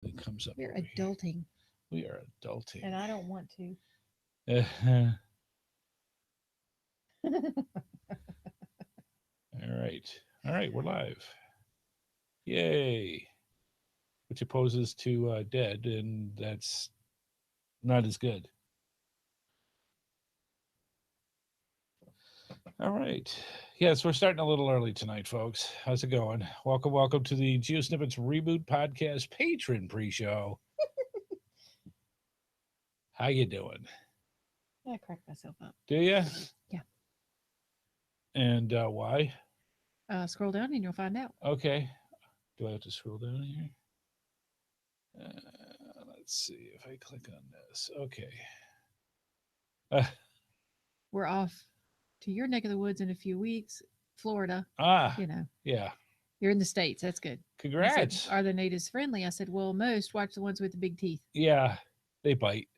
It comes up. We're Over here. adulting, We are adulting. and I don't want to. All right. All right. We're live. Yay. Which opposes to dead, and that's not as good. All right. Yes, we're starting a little early tonight, folks. How's it going? Welcome, welcome to the GeoSnippits Reboot Podcast patron pre-show. How you doing? I cracked myself up. Do you? Yeah. And why? Scroll down and you'll find out. Okay. Do I have to scroll down here? Let's see if I click on this. Okay. Uh, We're off to your neck of the woods in a few weeks, Florida. ah, You know, yeah. you're in the States. That's good. He said, Congrats. "Are the natives friendly?" I said, "Well, most. Watch the ones with the big teeth." Yeah, they bite.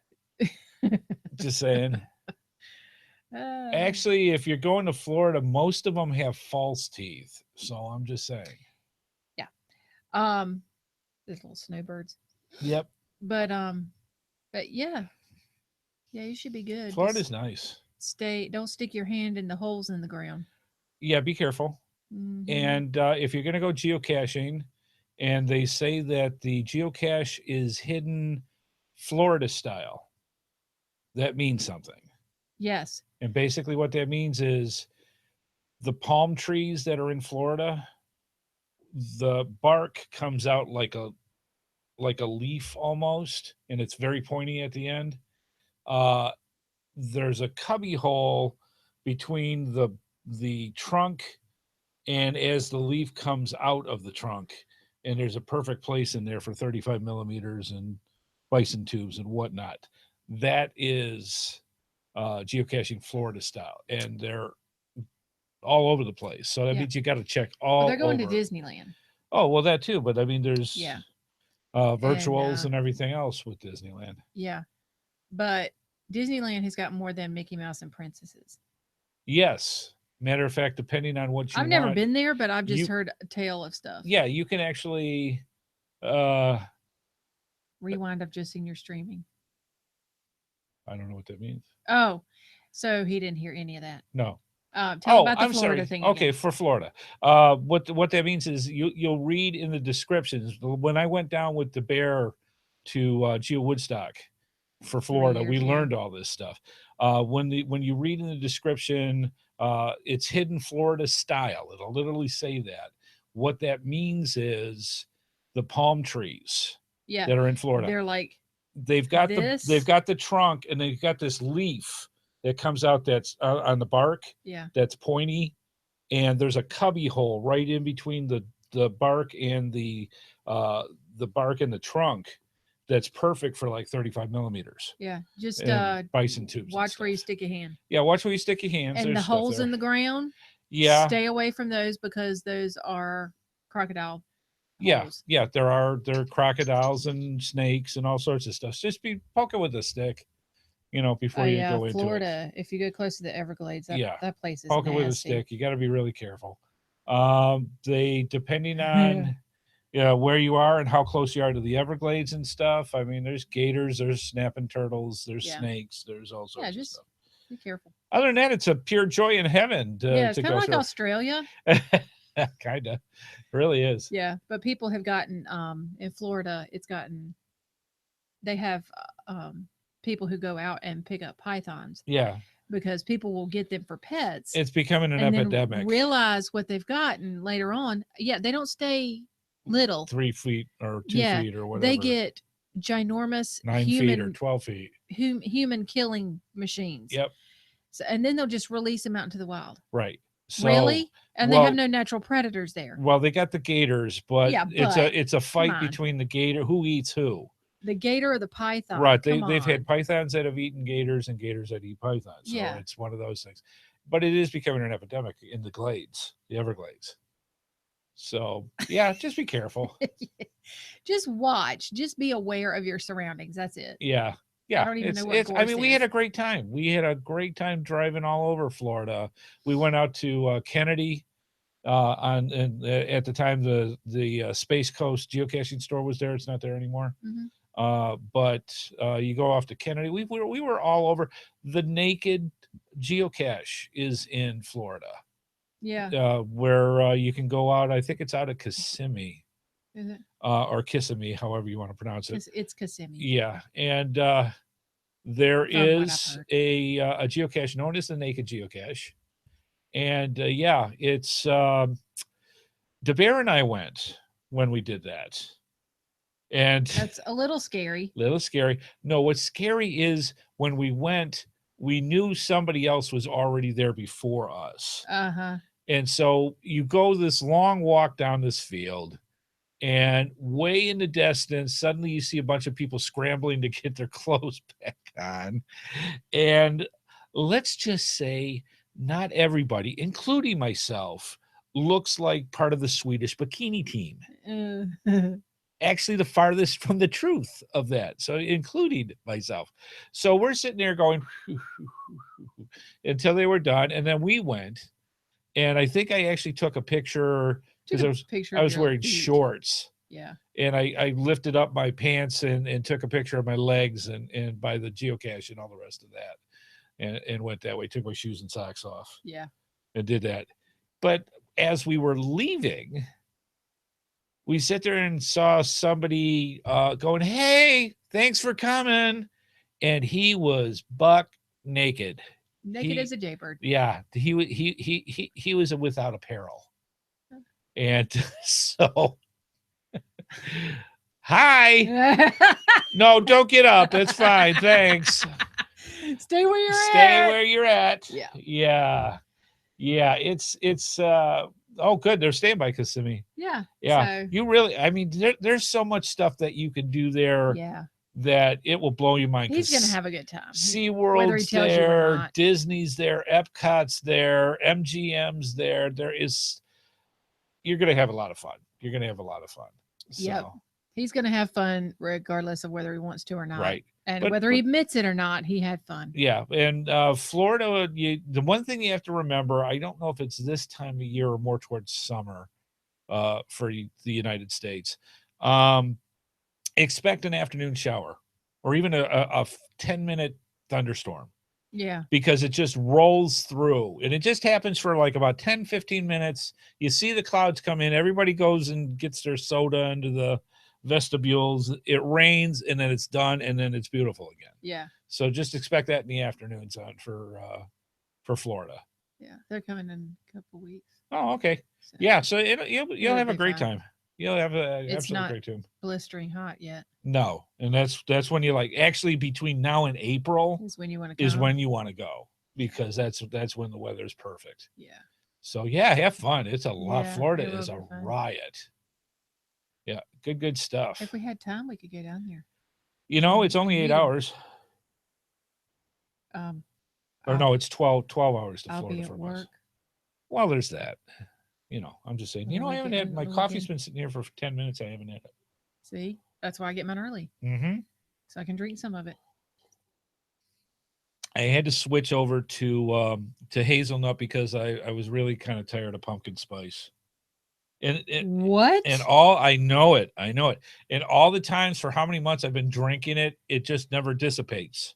Just saying. uh, Actually, if you're going to Florida, most of them have false teeth. So I'm just saying. yeah. Um, those little snowbirds. Yep. But yeah, yeah, you should be good. Florida's Just nice. don't stick your hand in the holes in the ground. Yeah, be careful. Hmm. And if you're going to go geocaching, and they say that the geocache is hidden Florida style, that means something. Yes. And basically, what that means is the palm trees that are in Florida, the bark comes out like a leaf almost, and it's very pointy at the end. Uh, there's a cubby hole between the trunk and as the leaf comes out of the trunk, and there's a perfect place in there for 35 millimeters and bison tubes and whatnot. That is geocaching Florida style, and they're all over the place. So that Yeah. means you got to check Well, all they're going to over. Disneyland. Oh well, that too. But I mean, there's Yeah. And virtuals and everything else with Disneyland. yeah, but Disneyland has got more than Mickey Mouse and princesses. Yes. Matter of fact, depending on what you I've never want, been there, but I've just you heard a tale of stuff. yeah, you can actually uh Rewind. I've just seen your streaming. I don't know what that means. Oh, so he didn't hear any of that. No. Tell Oh, about the I'm Florida sorry. thing Okay, again. for Florida. What that means is you'll read in the descriptions. When I went down with the bear to Geo Woodstock for 3 Florida, we years ago. learned all this stuff. When you read in the description, it's hidden Florida style. It'll literally say that. What that means is the palm trees Yeah, that are in Florida. they're like They've this. got the trunk, and they've got this leaf that comes out that's on the bark Yeah, that's pointy, and there's a cubby hole right in between the bark and the bark and the trunk that's perfect for like 35 millimeters yeah. Just and bison tubes and watch where you stuff. stick your hand. Yeah, watch where you stick your hands. And the There's stuff holes there. in the ground, Yeah, stay away from those because those are crocodile yeah, holes. yeah. There are crocodiles and snakes and all sorts of stuff. Just be poking with a stick, Oh before you yeah, go into it. Florida. If you go close to the Everglades, that Yeah, that place is poking with a nasty. stick. You got to be really careful. They depending Yeah. on where you are and how close you are to the Everglades and stuff. I mean, there's gators, there's snapping turtles, there's Yeah. snakes, there's all Yeah, sorts of just stuff. be careful. Other than that, it's a pure joy in heaven Yeah, it's to kind of go like through. Australia. Kind of, really is. Yeah, but people have gotten in Florida, they have people who go out and pick up pythons Yeah, because people will get them for pets it's becoming an and then epidemic. realize what they've gotten later on. Yeah, they don't stay little. 3 feet or two Yeah, feet or they whatever. get ginormous 9 feet or 12 feet. human killing machines. Yep. So, and then they'll just release them out into the wild. Right. So, Really? And they have well, no natural predators there. well, they got the gators, but Yeah, it's but a come fight on. between the gator who eats who. The gator or the python? Right. Come They've had on. pythons that have eaten gators and gators that eat pythons. So Yeah. it's one of those things. But it is becoming an epidemic in the glades, the Everglades. So yeah, just be careful. Just watch. Just be aware of your surroundings. That's it. Yeah. I Yeah. don't even know what It's I gorse mean, we had is. a great time. We had a great time driving all over Florida. We went out to Kennedy. At the time the Space Coast geocaching store was there. It's not there anymore. But you go off to Kennedy. We were all over. The Naked Geocache is in Florida. Yeah. Where you can go out. I think it's out of Kissimmee. Is it? Or Kissimmee, however you want to pronounce it. It's Kissimmee. Yeah, and there From what I've is heard. a geocache known as the Naked Geocache, and yeah, it's DeBear and I went when we did that, and That's a little scary. little scary. No, what's scary is when we went, we knew somebody else was already there before us, and so you go this long walk down this field. And way in the distance, suddenly you see a bunch of people scrambling to get their clothes back on. And let's just say, not everybody, including myself, looks like part of the Swedish bikini team. Actually, the farthest from the truth of that. So, including myself. So, we're sitting there going until they were done. And then we went. And I think I actually took a picture because I was wearing shorts. Yeah. And I lifted up my pants and took a picture of my legs and by the geocache and all the rest of that. And went that way, took my shoes and socks off. Yeah. And did that. But as we were leaving, we sit there and saw somebody going, "Hey, thanks for coming." And he was buck naked. Naked as a jaybird. Yeah. He was without apparel. And so, hi. No, don't get up. That's fine. Thanks. Stay where you're at. Stay where you're at. Yeah. Yeah. Yeah. It's oh, good. They're staying by Kissimmee. Yeah. Yeah. So, You really, I mean, there's so much stuff that you can do there. Yeah. That it will blow your mind. He's going to have a good time. SeaWorld's there, Disney's there, Epcot's there, MGM's there. You're going to have a lot of fun. You're going to have a lot of fun. So. Yep. He's going to have fun regardless of whether he wants to or not. Right. And whether he admits it or not, he had fun. Yeah. And Florida, the one thing you have to remember, I don't know if it's this time of year or more towards summer for the United States. Expect an afternoon shower or even a 10-minute thunderstorm. Yeah. Because it just rolls through and it just happens for like about 10, 15 minutes. You see the clouds come in, everybody goes and gets their soda into the vestibules. It rains and then it's done and then it's beautiful again. Yeah. So just expect that in the afternoons for Florida. Yeah. They're coming in a couple weeks. Oh, okay. So, yeah. So you'll have a great time. You'll have an absolutely great time. Blistering hot yet. No. And that's when you like actually between now and April is when you want to go because that's when the weather is perfect. Yeah. So yeah, have fun. It's a lot. Florida is a fun. Riot. Yeah, good stuff. If we had time, we could go down there. It's only 8 hours. Or no, it's 12 hours to Florida. I'll be at work. Well, there's that. I'm just saying. I haven't had my coffee's been sitting here for 10 minutes. I haven't had it. See, that's why I get mine early. Mm-hmm. So I can drink some of it. I had to switch over to hazelnut because I was really kind of tired of pumpkin spice. And what? And I know it. And all the times for how many months I've been drinking it, it just never dissipates.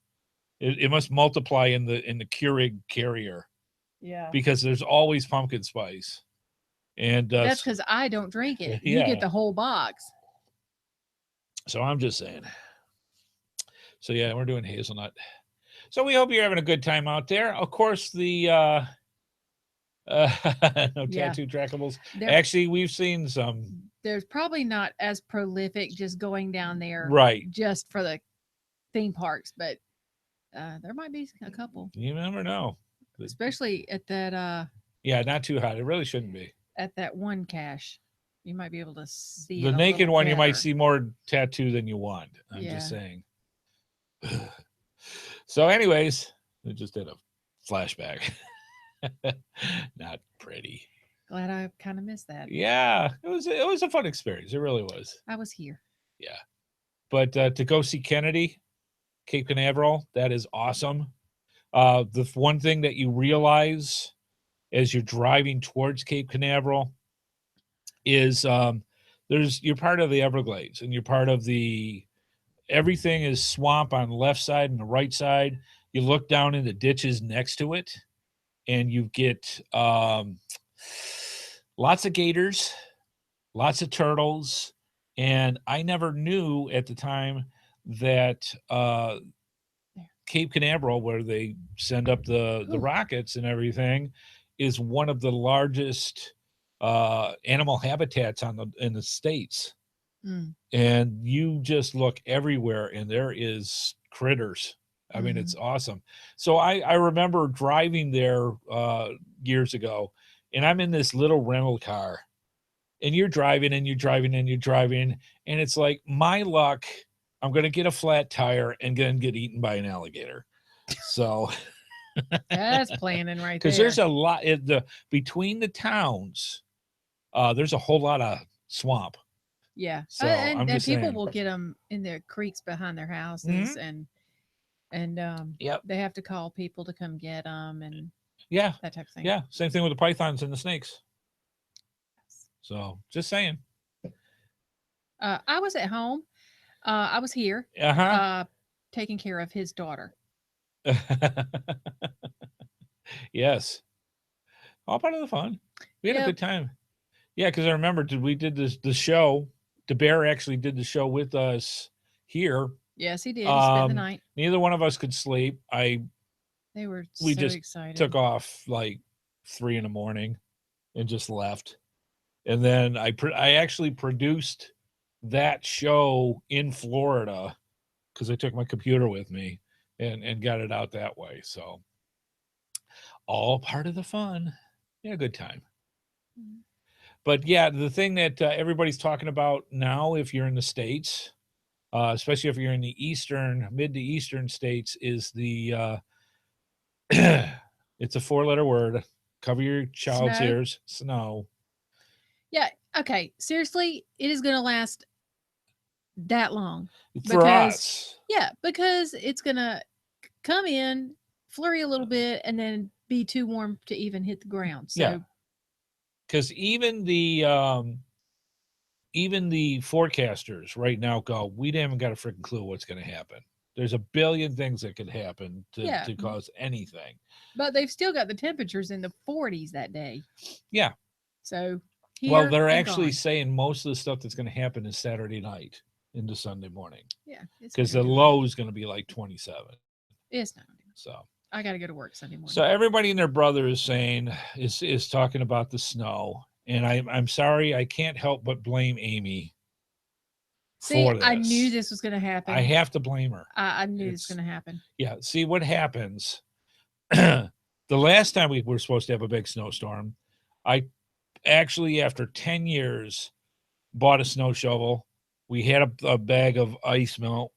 It must multiply in the Keurig carrier. Yeah. Because there's always pumpkin spice. And that's because I don't drink it. You get the whole box. So I'm just saying. So yeah, we're doing hazelnut. So we hope you're having a good time out there. Of course, the tattoo trackables. Actually, we've seen some. There's probably not as prolific just going down there, right? Just for the theme parks, but there might be a couple. You never know. Especially at that. Yeah, not too hot. It really shouldn't be. At that one cache, you might be able to see the naked one. You might see more tattoo than you want. I'm just saying. So, anyways, I just did a flashback. Not pretty. Glad I kind of missed that. Yeah, it was a fun experience. It really was. I was here. Yeah, but to go see Kennedy, Cape Canaveral, that is awesome. The one thing that you realize as you're driving towards Cape Canaveral is you're part of the Everglades, and you're part of everything is swamp on the left side and the right side. You look down in the ditches next to it, and you get lots of gators, lots of turtles. And I never knew at the time that Cape Canaveral, where they send up the rockets and everything, is one of the largest animal habitats in the States. And you just look everywhere, and there is critters. I mean, it's awesome. So I remember driving there years ago, and I'm in this little rental car, and you're driving and you're driving and you're driving, and it's like, my luck, I'm going to get a flat tire and then get eaten by an alligator. So that's planning right there. Because there's a lot between the towns. There's a whole lot of swamp. Yeah. So and just people saying. will get them in their creeks behind their houses, and they have to call people to come get them, and that type of thing. Yeah. Same thing with the pythons and the snakes. So just saying. I was at home. I was here taking care of his daughter. Yes. All part of the fun. We had a good time. Yeah, because I remember we did the show. DeBear actually did the show with us here. Yes, he did. He spent the night. Neither one of us could sleep. We just excited. Took off like 3 a.m. and just left. And then I actually produced that show in Florida because I took my computer with me and got it out that way. So all part of the fun. Yeah, good time. But yeah, the thing that everybody's talking about now, if you're in the States, especially if you're in the mid to eastern states, is it's a 4-letter word. Cover your child's ears. Snow. Yeah. Okay. Seriously, it is going to last that long. For us. Yeah, because it's going to come in, flurry a little bit, and then be too warm to even hit the ground. So. Yeah. Because even the forecasters right now go, we haven't got a freaking clue what's going to happen. There's a billion things that could happen to cause anything. But they've still got the temperatures in the 40s that day. Yeah. So they're actually saying most of the stuff that's going to happen is Saturday night into Sunday morning. Yeah. Because the low is going to be like 27. It's not. So I got to go to work Sunday morning. So everybody and their brother is saying is talking about the snow, and I'm sorry, I can't help but blame Amy. See, I knew this was going to happen. I have to blame her. I knew this was going to happen. Yeah. See what happens. The last time we were supposed to have a big snowstorm, I actually, after 10 years, bought a snow shovel. We had a bag of ice melt,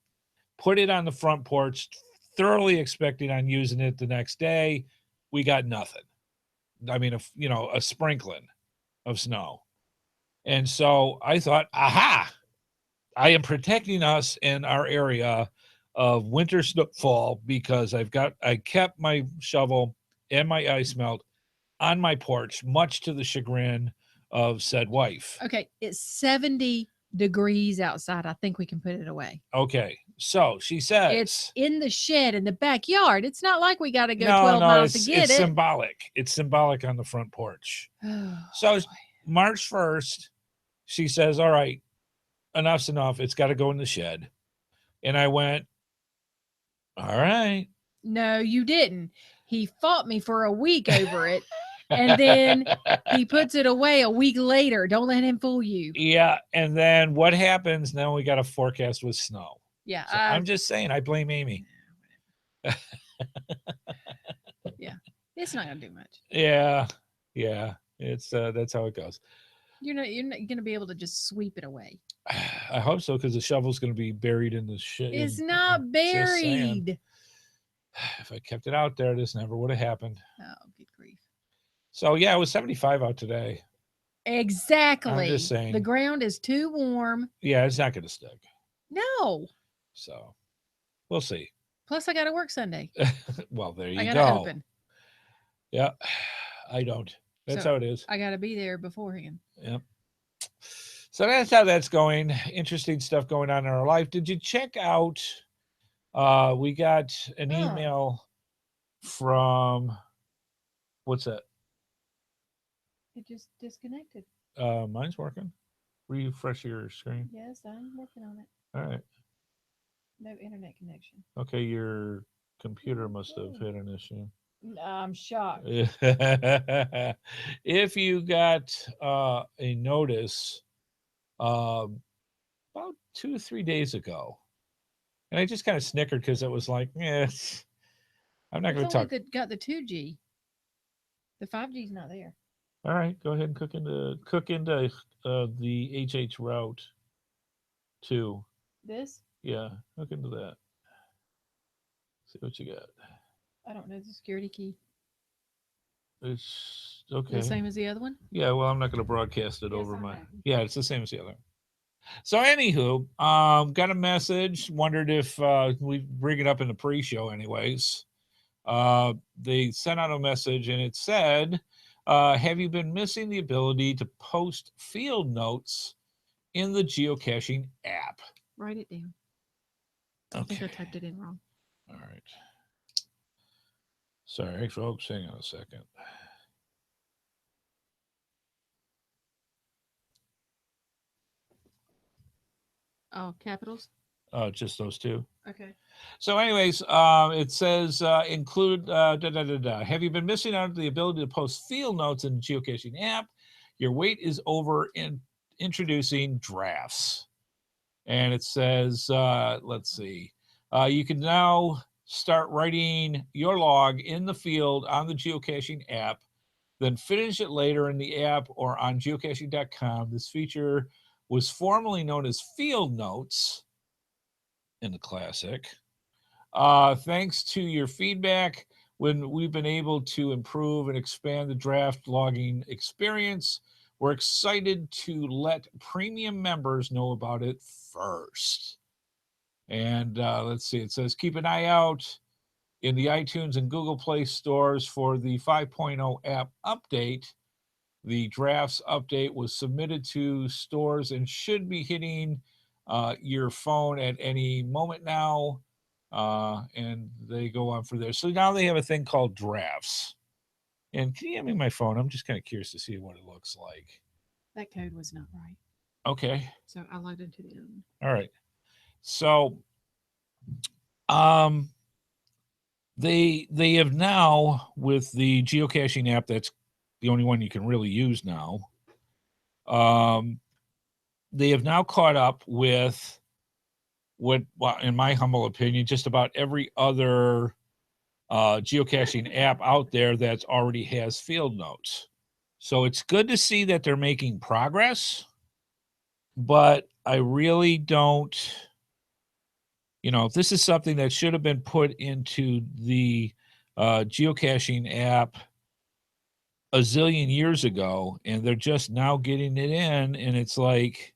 put it on the front porch, thoroughly expecting on using it the next day. We got nothing. I mean, a sprinkling of snow. And so I thought, aha, I am protecting us in our area of winter snowfall because I kept my shovel and my ice melt on my porch, much to the chagrin of said wife. Okay, it's 70 degrees outside. I think we can put it away. Okay, so she says it's in the shed in the backyard. It's not like we got to go 12 miles to get it. It's symbolic. It's symbolic on the front porch. So March 1st, she says, all right, enough's enough. It's got to go in the shed. And I went, all right. No, you didn't. He fought me for a week over it. And then he puts it away a week later. Don't let him fool you. Yeah. And then what happens? Now we got a forecast with snow. Yeah. So I'm just saying, I blame Amy. Yeah. It's not going to do much. Yeah. Yeah. It's that's how it goes. You're not going to be able to just sweep it away. I hope so, because the shovel's going to be buried in the shit. It's not buried. If I kept it out there, this never would have happened. Oh, good grief. So, yeah, it was 75 out today. Exactly. I'm just saying. The ground is too warm. Yeah, it's not going to stick. No. So, we'll see. Plus, I got to work Sunday. Well, there you I go. got to open. Yeah. I don't. That's So how it is. I got to be there beforehand. Yep. So that's how that's going. Interesting stuff going on in our life. Did you check out? We got an email from what's that? It just disconnected. Mine's working. Refresh your screen. Yes, I'm working on it. All right. No internet connection. Okay, your computer must have hit an issue. I'm shocked. If you got a notice about 2 or 3 days ago, and I just kind of snickered because it was like, I'm not It's going to only talk. got the 2G. The 5G's not there. All right, go ahead and cook into the HH route 2. This? Yeah, hook into that. See what you got. I don't know the security key. It's The okay. same as the other one? Yeah, well, I'm not going to broadcast it Yes, over I my. know. Yeah, it's the same as the other. So, anywho, got a message. Wondered if we bring it up in the pre-show, anyways. They sent out a message, and it said, "Have you been missing the ability to post field notes in the geocaching app?" Write it down. I think I typed it in wrong. All right. Sorry, folks. Hang on a second. Oh, capitals? Just those two. Okay. So, anyways, it says include Have you been missing out on the ability to post field notes in the geocaching app? Your wait is over in introducing drafts. And it says, let's see, you can now start writing your log in the field on the geocaching app, then finish it later in the app or on geocaching.com. This feature was formerly known as field notes in the classic. Thanks to your feedback, when we've been able to improve and expand the draft logging experience, we're excited to let premium members know about it first. And let's see, it says keep an eye out in the iTunes and Google Play stores for the 5.0 app update. The drafts update was submitted to stores and should be hitting your phone at any moment now. And they go on for there. So now they have a thing called drafts. And can you hand me my phone? I'm just kind of curious to see what it looks like. That code was not right. Okay. So I logged into the other one. All right. So um they have now, with the geocaching app, that's the only one you can really use now. They have now caught up with what, well, in my humble opinion, just about every other geocaching app out there that already has field notes. So it's good to see that they're making progress, but I really don't, if this is something that should have been put into the geocaching app a zillion years ago, and they're just now getting it in, and it's like,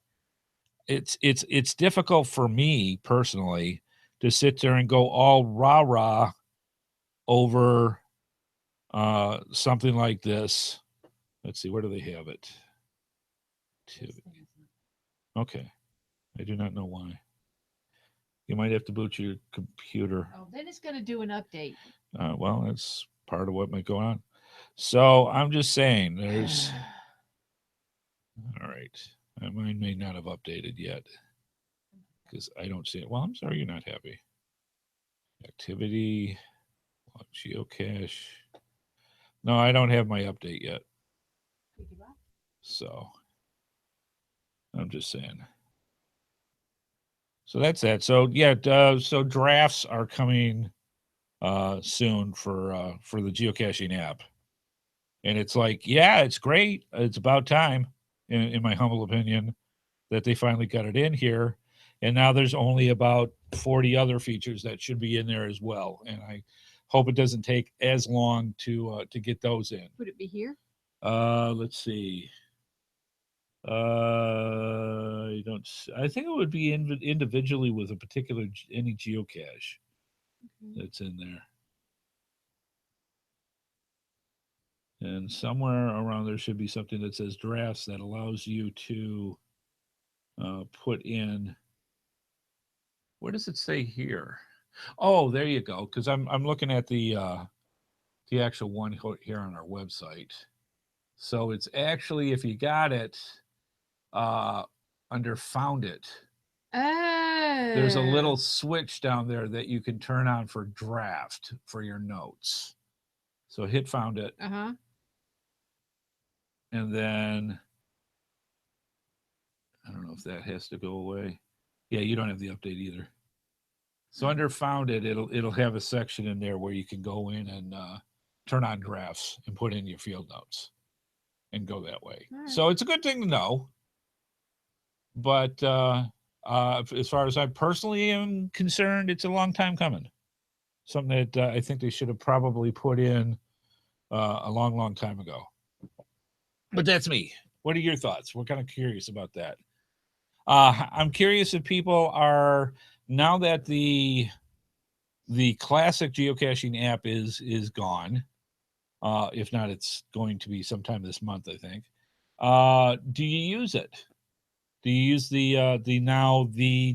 it's difficult for me personally to sit there and go all rah-rah over something like this. Let's see, where do they have it? Okay. I do not know why. You might have to boot your computer. Oh, then it's going to do an update. Well, that's part of what might go on. So I'm just saying, there's. All right. Mine may not have updated yet because I don't see it. Well, I'm sorry you're not happy. Activity, geocache. No, I don't have my update yet. So I'm just saying. So that's that. So yeah, so drafts are coming soon for the geocaching app. And it's like, yeah, it's great. It's about time, in my humble opinion, that they finally got it in here. And now there's only about 40 other features that should be in there as well. And I hope it doesn't take as long to get those in. Would it be here? Let's see. I don't. I think it would be individually with a particular any geocache that's in there. And somewhere around there should be something that says drafts that allows you to put in. What does it say here? Oh, there you go. Because I'm looking at the actual one here on our website. So it's actually, if you got it uh, under Found It, there's a little Oh. switch down there that you can turn on for draft for your notes. So hit Found It, Uh-huh. and then I don't know if that has to go away. Yeah, you don't have the update either. So under Found It, it'll have a section in there where you can go in and turn on drafts and put in your field notes and go that way. All right. So it's a good thing to know. But as far as I personally am concerned, it's a long time coming. Something that I think they should have probably put in a long, long time ago. But that's me. What are your thoughts? We're kind of curious about that. I'm curious if people are, now that the classic geocaching app is gone. If not, it's going to be sometime this month, I think. Do you use it? Do you use the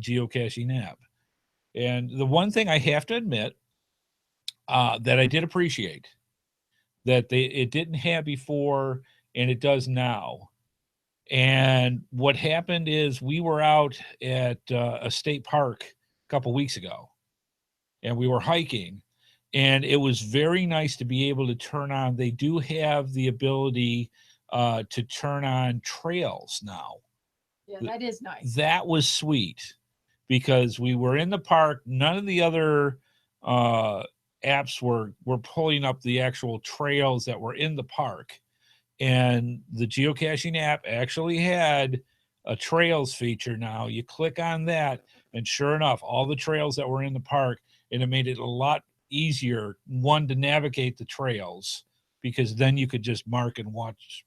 geocaching app? And the one thing I have to admit that I did appreciate that it didn't have before and it does now. And what happened is we were out at a state park a couple weeks ago, and we were hiking, and it was very nice to be able to turn on. They do have the ability to turn on trails now. Yeah, that is nice. That was sweet because we were in the park. None of the other apps were pulling up the actual trails that were in the park. And the geocaching app actually had a trails feature now. You click on that, and sure enough, all the trails that were in the park, and it made it a lot easier, one, to navigate the trails, because then you could just mark and watch,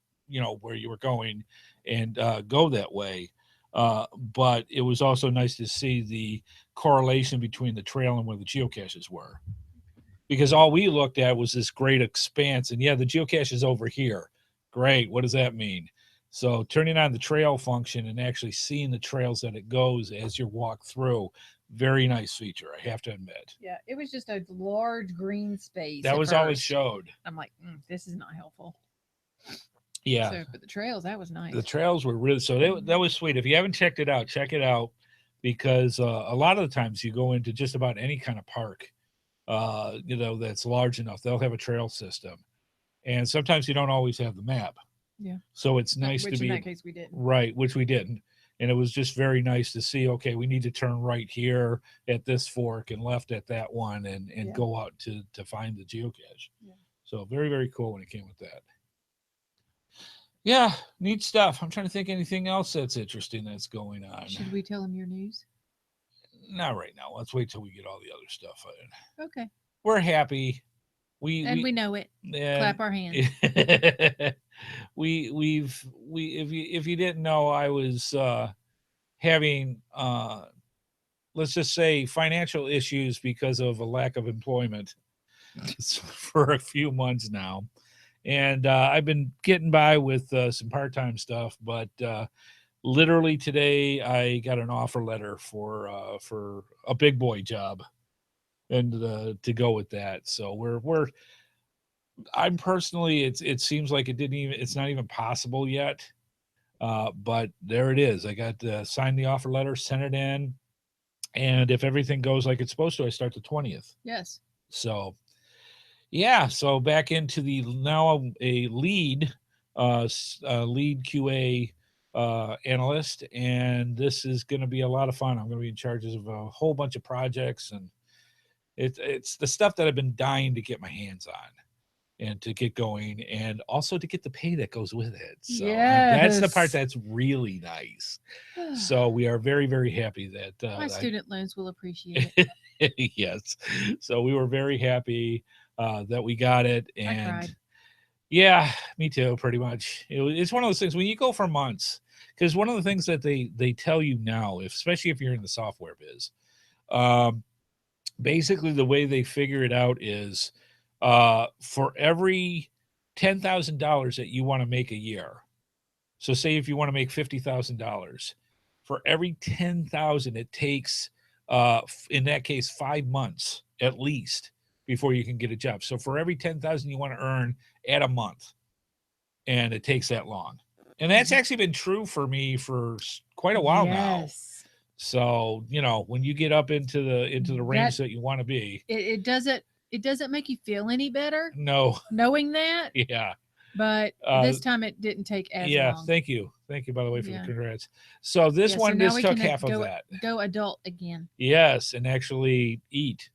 where you were going and go that way. But it was also nice to see the correlation between the trail and where the geocaches were, because all we looked at was this great expanse. And yeah, the geocache is over here. Great. What does that mean? So turning on the trail function and actually seeing the trails that it goes as you walk through, very nice feature, I have to admit. Yeah, it was just a large green space. That was all it showed. I'm like, this is not helpful. Yeah. So, but the trails, that was nice. The trails were really, so that was sweet. If you haven't checked it out, check it out, because a lot of the times you go into just about any kind of park, that's large enough, they'll have a trail system. And sometimes you don't always have the map. Yeah. So it's nice to be. In that case, we didn't. Right, which we didn't. And it was just very nice to see, okay, we need to turn right here at this fork and left at that one, and go out to find the geocache. Yeah. So very, very cool when it came with that. Yeah, neat stuff. I'm trying to think anything else that's interesting that's going on. Should we tell them your news? Not right now. Let's wait till we get all the other stuff in. Okay. We're happy. We know it. Clap our hands. If you didn't know, I was having let's just say financial issues because of a lack of employment for a few months now, and I've been getting by with some part-time stuff, but literally today I got an offer letter for a big boy job, and to go with that. So I'm personally, it seems like it's not even possible yet. But there it is. I got signed the offer letter, sent it in. And if everything goes like it's supposed to, I start the 20th. Yes. So yeah. So back into now a lead QA analyst. And this is going to be a lot of fun. I'm going to be in charge of a whole bunch of projects, and it's the stuff that I've been dying to get my hands on and to get going, and also to get the pay that goes with it. So that's the part that's really nice. So we are very, very happy that my student loans will appreciate it. Yes. So we were very happy that we got it. And I cried. Yeah, me too, pretty much. It's one of those things when you go for months, because one of the things that they tell you now, especially if you're in the software biz, basically the way they figure it out is for every $10,000 that you want to make a year. So say if you want to make $50,000, for every 10,000, it takes, in that case, 5 months at least before you can get a job. So for every 10,000 you want to earn, add a month, and it takes that long. And that's actually been true for me for quite a while now. Yes. So, when you get up into the range that you want to be, it doesn't make you feel any better no, knowing that. yeah. But this time it didn't take as long. Thank you, by the way, for the congrats. So this one now just we took can half of that. go adult again. Yes, and actually eat,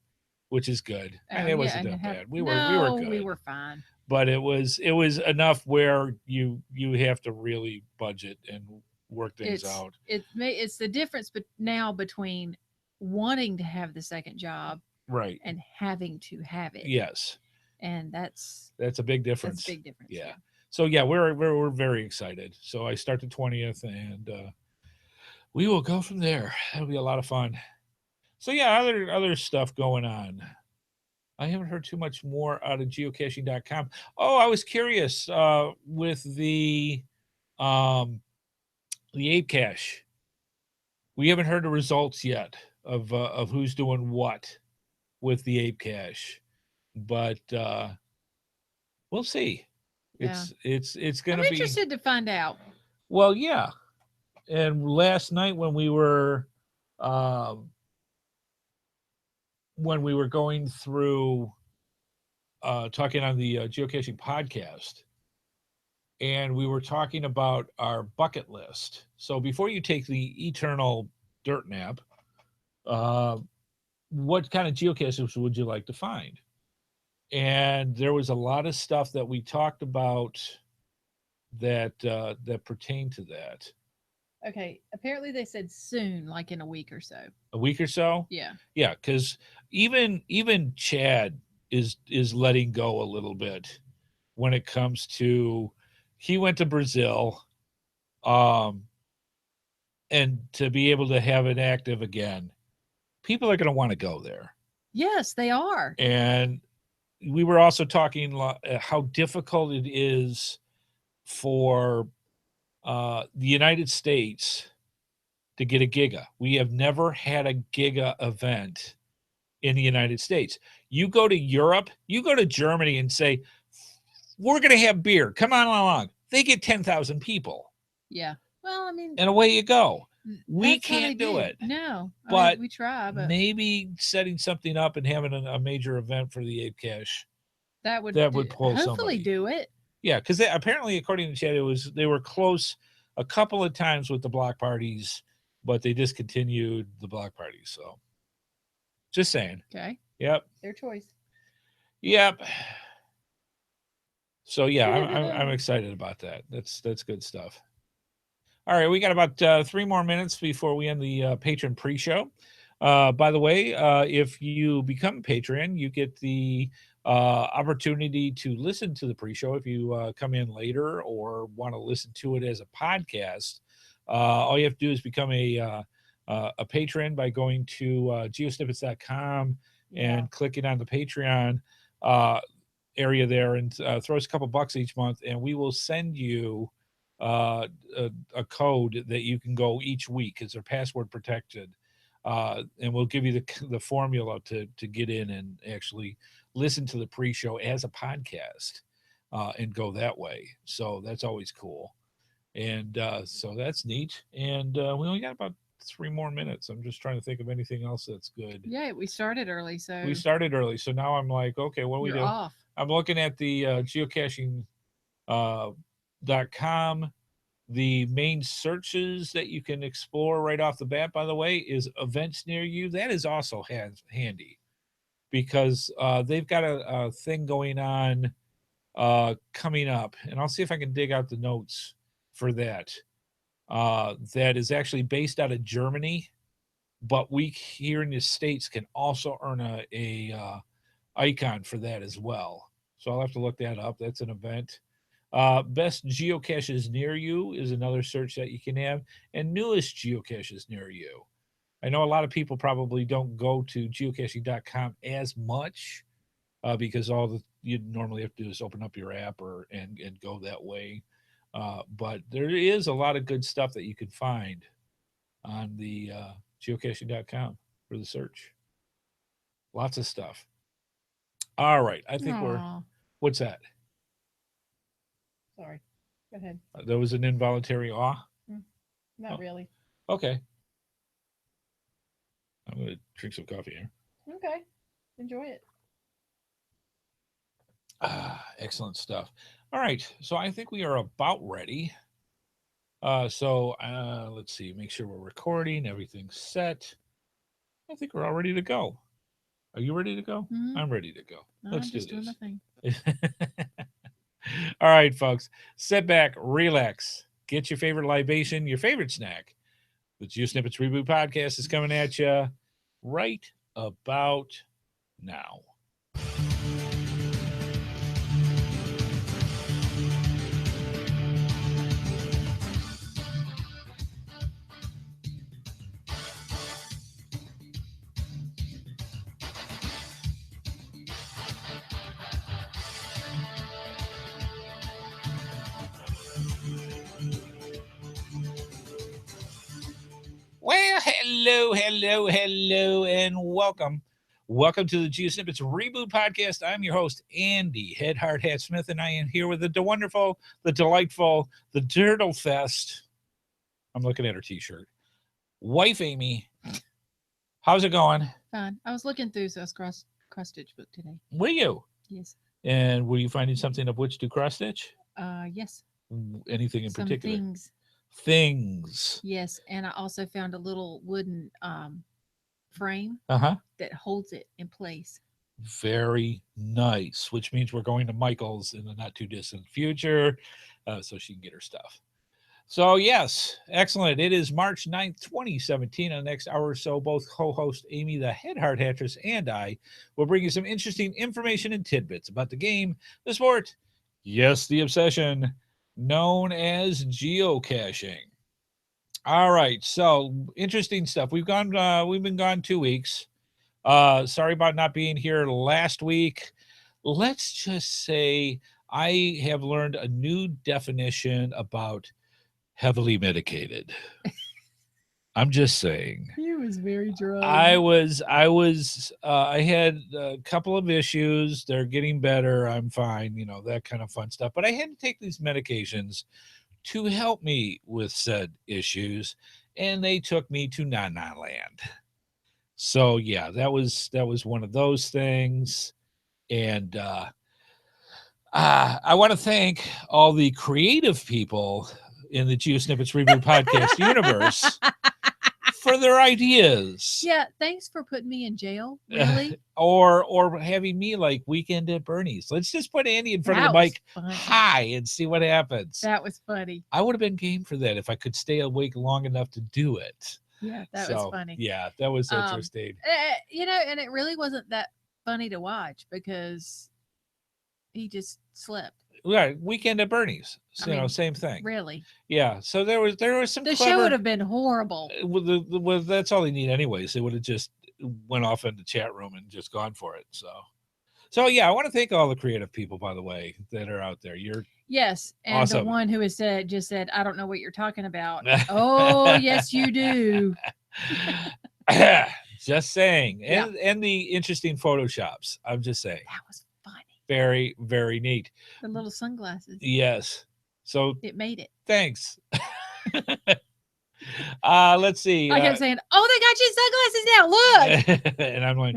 which is good. And it wasn't that bad. We were good. We were fine. But it was enough where you have to really budget and work things out. It's the difference now between wanting to have the second job, right, and having to have it. Yes, and that's a big difference. That's a big difference. Yeah. So yeah, we're very excited. So I start the 20th, and we will go from there. That'll be a lot of fun. So yeah, other stuff going on. I haven't heard too much more out of geocaching.com. Oh, I was curious with the ape cache. We haven't heard the results yet of who's doing what with the ape cache, but we'll see. It's going to be. I'm interested to find out. Well, yeah. And last night when we were going through talking on the geocaching podcast, and we were talking about our bucket list. So before you take the eternal dirt nap, what kind of geocaches would you like to find? And there was a lot of stuff that we talked about that pertained to that. Okay, apparently they said soon, like in a week or so. A week or so? Yeah. Yeah, because even Chad is letting go a little bit when it comes to, he went to Brazil, and to be able to have it active again, people are going to want to go there. Yes, they are. And we were also talking how difficult it is for the United States to get a Giga. We have never had a Giga event in the United States. You go to Europe, you go to Germany and say, we're going to have beer. Come on along. They get 10,000 people. Yeah. Well, I mean. And away you go. We can't do it. No. But we try. But maybe setting something up and having a major event for the Ape Cache. That would pull hopefully somebody. Do it. Yeah, because apparently, according to Chad, they were close a couple of times with the block parties, but they discontinued the block parties. So, just saying. Okay. Yep. Their choice. Yep. So yeah, I'm excited about that. That's good stuff. All right, we got about 3 more minutes before we end the patron pre-show. By the way, if you become a patron, you get the opportunity to listen to the pre-show if you come in later or want to listen to it as a podcast. All you have to do is become a patron by going to geosnippits.com and clicking on the Patreon area there, and throw us a couple bucks each month, and we will send you a code that you can go each week because they're password protected, and we'll give you the formula to get in and actually listen to the pre-show as a podcast and go that way. So that's always cool, and so that's neat. And we only got about 3 more minutes. I'm just trying to think of anything else that's good. Yeah, we started early, so now I'm like, okay, what do we do? Off. I'm looking at the geocaching.com. The main searches that you can explore right off the bat, by the way, is events near you. That is also handy because they've got a thing going on coming up, and I'll see if I can dig out the notes for that. That is actually based out of Germany, but we here in the States can also earn a icon for that as well. So I'll have to look that up. That's an event. Best geocaches near you is another search that you can have, and newest geocaches near you. I know a lot of people probably don't go to geocaching.com as much because all you normally have to do is open up your app and go that way. But there is a lot of good stuff that you can find on the geocaching.com for the search. Lots of stuff. All right. I think Aw. what's that? Sorry. Go ahead. There was an involuntary awe. Not really. Okay. I'm going to drink some coffee here. Okay. Enjoy it. Excellent stuff. All right. So I think we are about ready. Let's see. Make sure we're recording. Everything's set. I think we're all ready to go. Are you ready to go? Mhm. I'm ready to go. Let's do doing this. my thing. All right, folks. Sit back, relax, get your favorite libation, your favorite snack. The GeoSnippits Reboot Podcast is coming at you right about now. Well, hello, and welcome. Welcome to the GeoSnippits Reboot Podcast. I'm your host, Andy HeadHardHat Smith, and I am here with the wonderful, the delightful, the Turtle Fest. I'm looking at her t-shirt. Wife Amy. How's it going? Fine. I was looking through this cross-stitch book today. Were you? Yes. And were you finding something of which to cross-stitch? Yes. Anything in Some particular? Things. Things. Yes, and I also found a little wooden frame that holds it in place. Very nice, which means we're going to Michael's in the not too distant future so she can get her stuff. So, yes, excellent. It is March 9th, 2017. On the next hour or so, both co-host Amy, the HeadHardHatress, and I will bring you some interesting information and tidbits about the game, the sport, yes, the obsession, known as geocaching. All right, so interesting stuff. We've been gone 2 weeks. Sorry about not being here last week. Let's just say I have learned a new definition about heavily medicated. I'm just saying. He was very drugged. I had a couple of issues. They're getting better. I'm fine, that kind of fun stuff. But I had to take these medications to help me with said issues, and they took me to Na-Na land. So yeah, that was one of those things. And I want to thank all the creative people in the GeoSnippits Reboot Podcast universe for their ideas. Yeah, thanks for putting me in jail. Really? Or having me like Weekend at Bernie's. Let's just put Andy in front of the mic high and see what happens. That was funny. I would have been game for that if I could stay awake long enough to do it. Yeah, that was funny. Yeah, that was interesting. And it really wasn't that funny to watch because he just slept. Right, Weekend at Bernie's. Same thing. Really? Yeah. So there was some. The show would have been horrible. Well, that's all they need, anyways. They would have just went off in the chat room and just gone for it. So yeah, I want to thank all the creative people, by the way, that are out there. Yes, and awesome. The one who has said, I don't know what you're talking about. Oh, yes, you do. Just saying, and the interesting photoshops. I'm just saying. That was funny. Very, very neat. The little sunglasses. Yes. So it made it. Thanks. Let's see. I kept saying, "Oh, they got you sunglasses now. Look." And I'm like.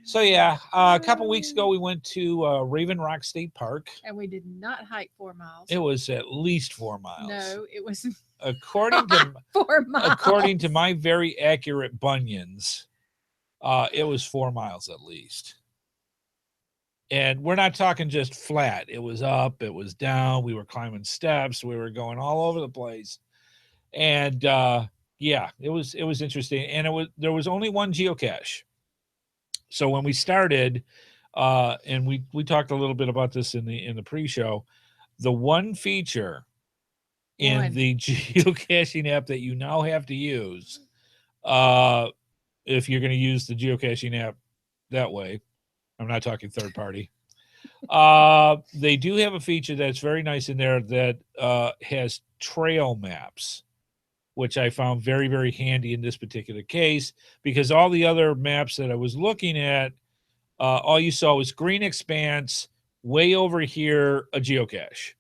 So yeah, a couple weeks ago we went to Raven Rock State Park, and we did not hike 4 miles. It was at least 4 miles. No, it was according to 4 miles. According to my very accurate bunions, it was 4 miles at least. And we're not talking just flat. It was up, it was down. We were climbing steps. We were going all over the place. And yeah, it was interesting. And there was only one geocache. So when we started, and we talked a little bit about this in the pre-show, the one feature in the geocaching app that you now have to use, if you're going to use the geocaching app that way, I'm not talking third party. They do have a feature that's very nice in there that has trail maps, which I found very, very handy in this particular case because all the other maps that I was looking at, all you saw was green expanse, way over here, a geocache.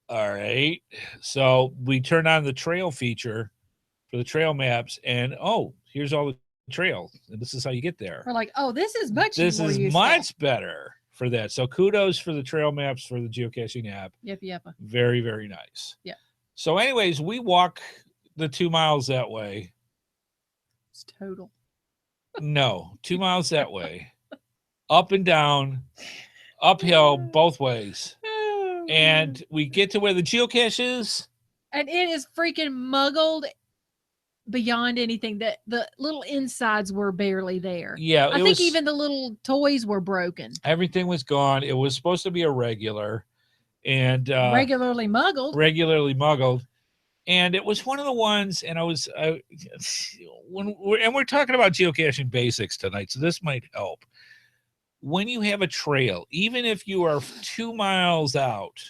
All right. So we turn on the trail feature for the trail maps, and here's all the trails, and this is how you get there. We're like, oh, this is much This more is useful. much better for that. So kudos for the trail maps for the geocaching app. Yep. Very, very nice. Yeah. So, anyways, we walk the 2 miles that way. It's total. No, 2 miles that way, up and down, uphill both ways. And we get to where the geocache is. And it is freaking muggled beyond anything. That the little insides were barely there. Yeah. I think even the little toys were broken. Everything was gone. It was supposed to be a regular and regularly muggled. And it was one of the ones, and we're talking about geocaching basics tonight, so this might help. When you have a trail, even if you are 2 miles out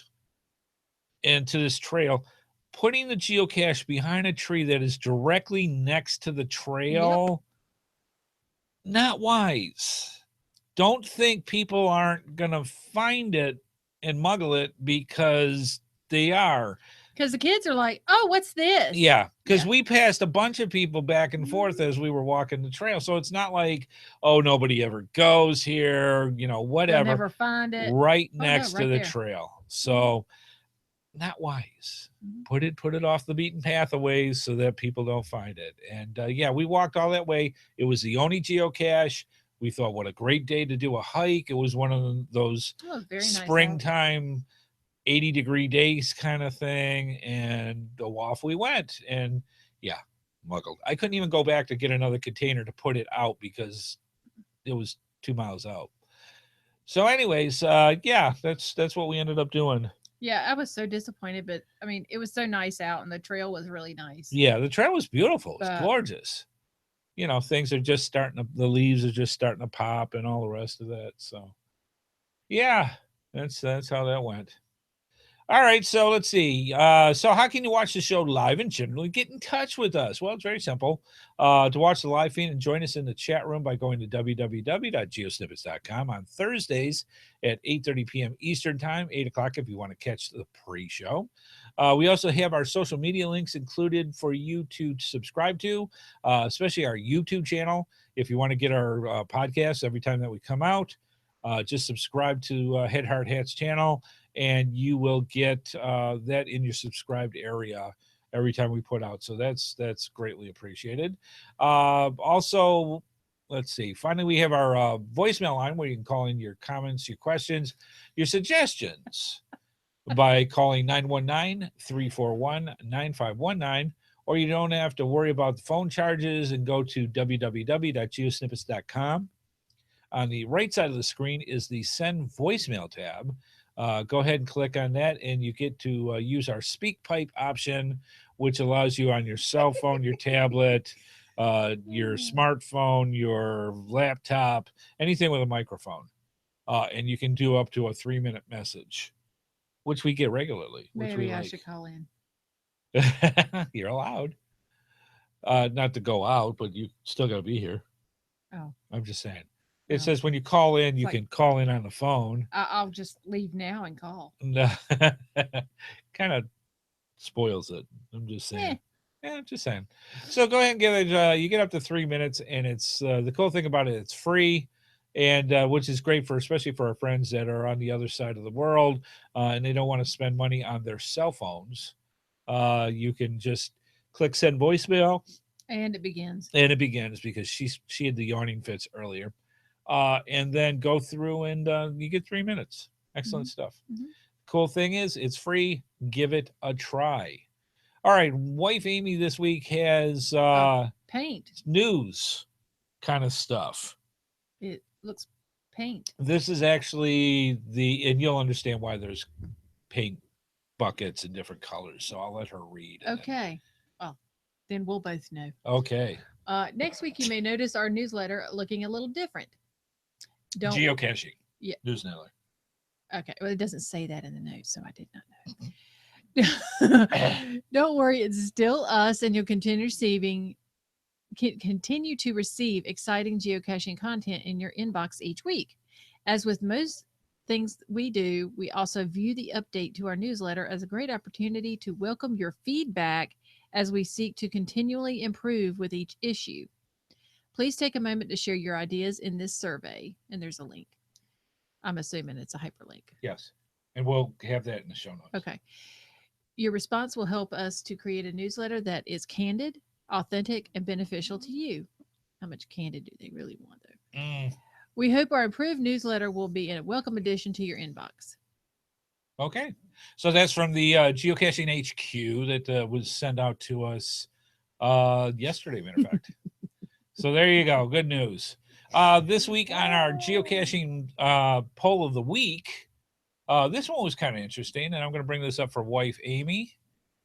into this trail, putting the geocache behind a tree that is directly next to the trail, not wise. Don't think people aren't going to find it and muggle it because they are. Because the kids are like, oh, what's this? Yeah, because we passed a bunch of people back and forth as we were walking the trail. So it's not like, oh, nobody ever goes here, whatever. They'll never find it. Right next to the trail. So not wise. Put it off the beaten path of ways so that people don't find it. And we walked all that way. It was the only geocache. We thought, what a great day to do a hike. It was one of those springtime 80-degree days kind of thing, and off we went. And muggled. I couldn't even go back to get another container to put it out because it was 2 miles out. So anyways, that's what we ended up doing. Yeah, I was so disappointed, but I mean, it was so nice out, and the trail was really nice. Yeah, the trail was beautiful. It's gorgeous. Things are just the leaves are just starting to pop and all the rest of that. So that's how that went. All right, so let's see. So how can you watch the show live and generally get in touch with us? Well, it's very simple. To watch the live feed and join us in the chat room by going to www.geosnippits.com on Thursdays at 8:30 p.m. Eastern Time, 8 o'clock if you want to catch the pre-show. We also have our social media links included for you to subscribe to, especially our YouTube channel. If you want to get our podcasts every time that we come out, just subscribe to HeadHardHat's channel, and you will get that in your subscribed area every time we put out. So that's greatly appreciated. Also, let's see. Finally, we have our voicemail line where you can call in your comments, your questions, your suggestions by calling 919-341-9519. Or you don't have to worry about the phone charges and go to www.geosnippits.com. On the right side of the screen is the Send Voicemail tab. Go ahead and click on that, and you get to use our SpeakPipe option, which allows you on your cell phone, your tablet, your smartphone, your laptop, anything with a microphone. And you can do up to a 3-minute message, which we get regularly. Maybe I should call in. You're allowed. Not to go out, but you still got to be here. Oh. I'm just saying. It says when you call in, you can call in on the phone. I'll just leave now and call. Kind of spoils it. I'm just saying. Yeah, just saying. So go ahead and get it. You get up to 3 minutes, and it's the cool thing about it. It's free, and which is great especially for our friends that are on the other side of the world, and they don't want to spend money on their cell phones. You can just click send voicemail, and it begins. And it begins because she had the yawning fits earlier. And then go through and you get 3 minutes. Excellent stuff. Cool thing is it's free. Give it a try. All right. Wife Amy this week has paint news kind of stuff. It looks paint. This is actually and you'll understand why there's paint buckets in different colors. So I'll let her read. Okay. Well, then we'll both know. Okay. Next week, you may notice our newsletter looking a little different. Don't. Geocaching. Yeah. Newsletter. Okay. Well, it doesn't say that in the notes, so I did not know. Don't worry, it's still us, and you'll continue to receive exciting geocaching content in your inbox each week. As with most things we do, we also view the update to our newsletter as a great opportunity to welcome your feedback as we seek to continually improve with each issue. Please take a moment to share your ideas in this survey, and there's a link. I'm assuming it's a hyperlink. Yes. And we'll have that in the show notes. Okay. Your response will help us to create a newsletter that is candid, authentic, and beneficial to you. How much candid do they really want, though? We hope our improved newsletter will be a welcome addition to your inbox. Okay. So that's from the Geocaching HQ that was sent out to us yesterday, matter of fact. So there you go. Good news. This week on our geocaching poll of the week, this one was kind of interesting, and I'm going to bring this up for wife Amy.